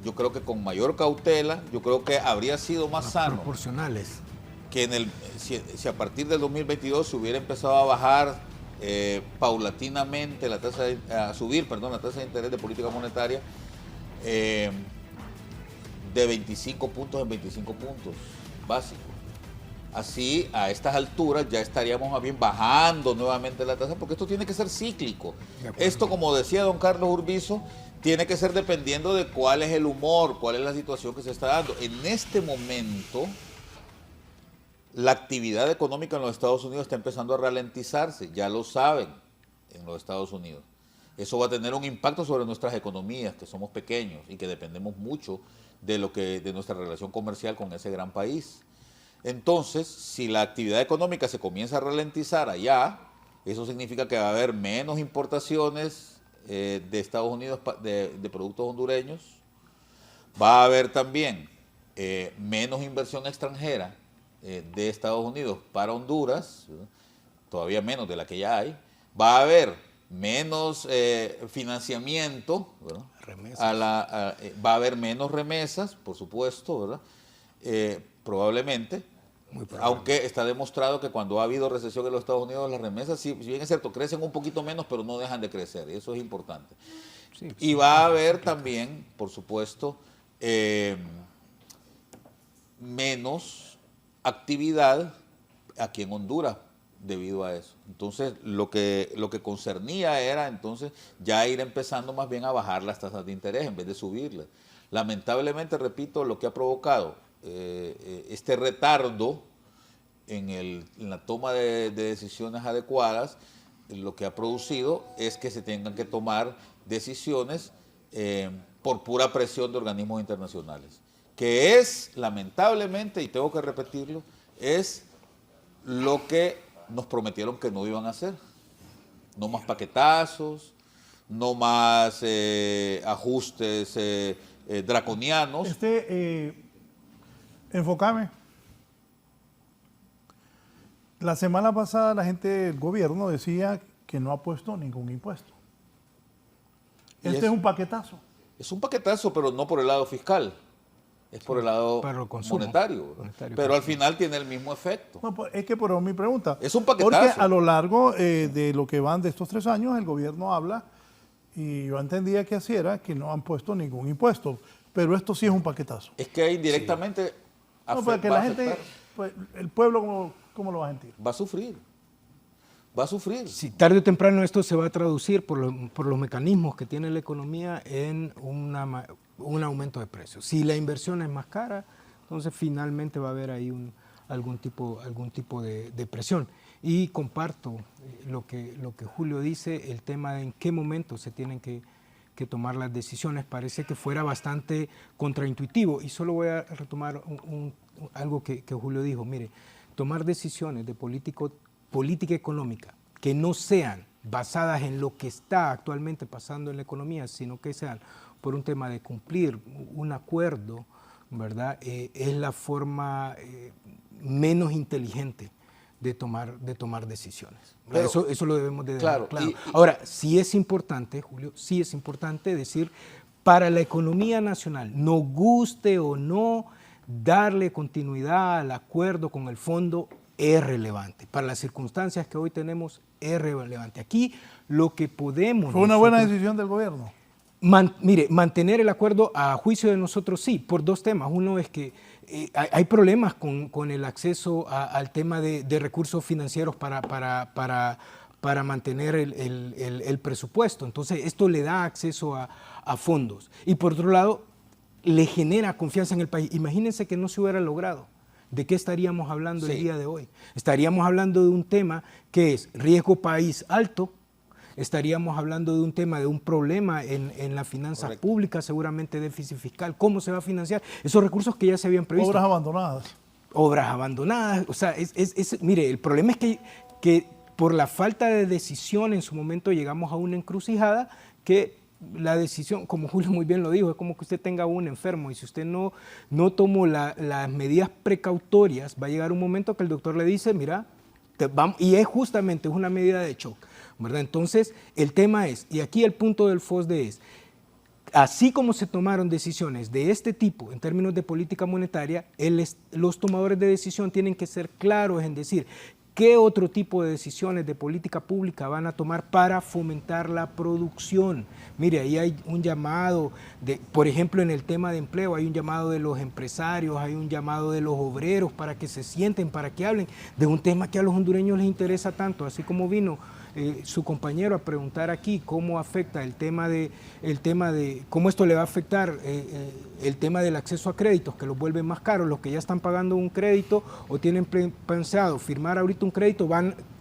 Yo creo que con mayor cautela, yo creo que habría sido más sano. Proporcionales. Que si a partir del 2022 se hubiera empezado a bajar paulatinamente la tasa la tasa de interés de política monetaria de 25 puntos en 25 puntos básicos. Así, a estas alturas ya estaríamos más bien bajando nuevamente la tasa, porque esto tiene que ser cíclico. Esto, como decía don Carlos Urbizo, tiene que ser dependiendo de cuál es el humor, cuál es la situación que se está dando. En este momento, la actividad económica en los Estados Unidos está empezando a ralentizarse, ya lo saben en los Estados Unidos. Eso va a tener un impacto sobre nuestras economías, que somos pequeños y que dependemos mucho de nuestra relación comercial con ese gran país. Entonces, si la actividad económica se comienza a ralentizar allá, eso significa que va a haber menos importaciones de Estados Unidos de productos hondureños. Va a haber también menos inversión extranjera de Estados Unidos para Honduras, ¿verdad? Todavía menos de la que ya hay. Va a haber menos financiamiento, ¿verdad? Va a haber menos remesas, por supuesto, ¿verdad? Probablemente, aunque está demostrado que cuando ha habido recesión en los Estados Unidos, las remesas, si bien es cierto, crecen un poquito menos, pero no dejan de crecer, y eso es importante. Sí, y va a haber también, por supuesto, menos actividad aquí en Honduras debido a eso. Entonces, lo que concernía era entonces ya ir empezando más bien a bajar las tasas de interés en vez de subirlas. Lamentablemente, repito, lo que ha provocado este retardo en la toma de decisiones adecuadas, lo que ha producido es que se tengan que tomar decisiones por pura presión de organismos internacionales, que es, lamentablemente, y tengo que repetirlo, es lo que nos prometieron que no iban a hacer. No más paquetazos, no más ajustes draconianos. Enfócame. La semana pasada la gente del gobierno decía que no ha puesto ningún impuesto. Este es un paquetazo. Es un paquetazo, pero no por el lado fiscal. Es por el lado monetario. Pero al final tiene el mismo efecto. No, es que por mi pregunta. Es un paquetazo. Porque a lo largo de lo que van de estos 3 años, el gobierno habla, y yo entendía que así era, que no han puesto ningún impuesto. Pero esto sí es un paquetazo. Es que indirectamente no, porque la gente, pues, el pueblo, ¿cómo lo va a sentir? Va a sufrir. Va a sufrir. Sí, tarde o temprano esto se va a traducir por los mecanismos que tiene la economía en un aumento de precios. Si la inversión es más cara, entonces finalmente va a haber ahí algún tipo de presión. Y comparto lo que Julio dice, el tema de en qué momento se tienen que tomar las decisiones. Parece que fuera bastante contraintuitivo. Y solo voy a retomar algo que Julio dijo. Mire, tomar decisiones de política económica que no sean basadas en lo que está actualmente pasando en la economía, sino que sean por un tema de cumplir un acuerdo, ¿verdad? Es la forma menos inteligente de tomar decisiones. Pero, eso lo debemos de dejar claro. Ahora, sí es importante, Julio, sí es importante decir, para la economía nacional, nos guste o no, darle continuidad al acuerdo con el fondo es relevante. Para las circunstancias que hoy tenemos es relevante. Aquí lo que podemos... ¿Fue una buena decisión del gobierno? Mire, mantener el acuerdo a juicio de nosotros sí, por 2 temas. Uno es que hay problemas con el acceso al tema de recursos financieros para mantener el presupuesto. Entonces, esto le da acceso a fondos. Y por otro lado, le genera confianza en el país. Imagínense que no se hubiera logrado. ¿De qué estaríamos hablando el día de hoy? Estaríamos hablando de un tema que es riesgo país alto, estaríamos hablando de un tema, de un problema en la finanza pública, seguramente déficit fiscal. ¿Cómo se va a financiar? Esos recursos que ya se habían previsto. Obras abandonadas. Obras abandonadas. O sea, mire, el problema es que por la falta de decisión en su momento llegamos a una encrucijada que la decisión, como Julio muy bien lo dijo, es como que usted tenga un enfermo y si usted no tomó las medidas precautorias, va a llegar un momento que el doctor le dice, mira, y es justamente una medida de shock, ¿verdad? Entonces, el tema es, y aquí el punto del FOSDE es, así como se tomaron decisiones de este tipo en términos de política monetaria, los tomadores de decisión tienen que ser claros en decir qué otro tipo de decisiones de política pública van a tomar para fomentar la producción. Mire, ahí hay un llamado, por ejemplo, en el tema de empleo, hay un llamado de los empresarios, hay un llamado de los obreros para que se sienten, para que hablen de un tema que a los hondureños les interesa tanto, así como vino su compañero a preguntar aquí cómo afecta el tema de cómo esto le va a afectar el tema del acceso a créditos, que los vuelven más caros. Los que ya están pagando un crédito o tienen pensado firmar ahorita un crédito,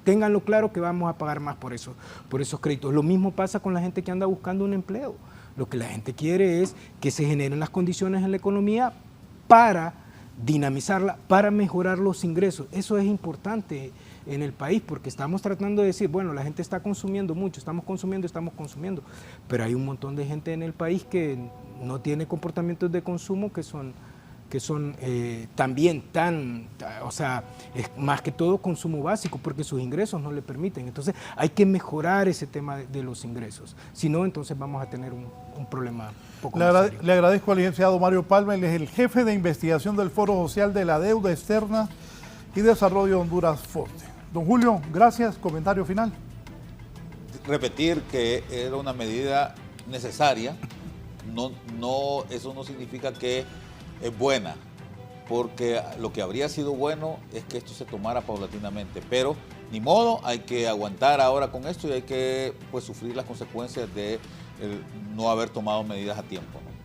ténganlo claro que vamos a pagar más por esos créditos. Lo mismo pasa con la gente que anda buscando un empleo. Lo que la gente quiere es que se generen las condiciones en la economía para dinamizarla, para mejorar los ingresos. Eso es importante en el país, porque estamos tratando de decir, bueno, la gente está consumiendo mucho, estamos consumiendo, pero hay un montón de gente en el país que no tiene comportamientos de consumo que son también es más que todo consumo básico, porque sus ingresos no le permiten. Entonces hay que mejorar ese tema de los ingresos, si no, entonces vamos a tener un problema poco más serio. Le agradezco al licenciado Mario Palma, él es el jefe de investigación del Foro Social de la Deuda Externa y Desarrollo de Honduras, FOSDE. Don Julio, gracias. Comentario final. Repetir que era una medida necesaria, eso no significa que es buena, porque lo que habría sido bueno es que esto se tomara paulatinamente, pero ni modo, hay que aguantar ahora con esto y hay que sufrir las consecuencias de no haber tomado medidas a tiempo, ¿no?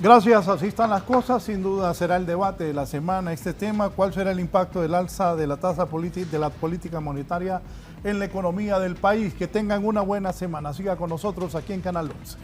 Gracias, así están las cosas. Sin duda será el debate de la semana este tema, cuál será el impacto del alza de la tasa de la política monetaria en la economía del país. Que tengan una buena semana. Siga con nosotros aquí en Canal 11.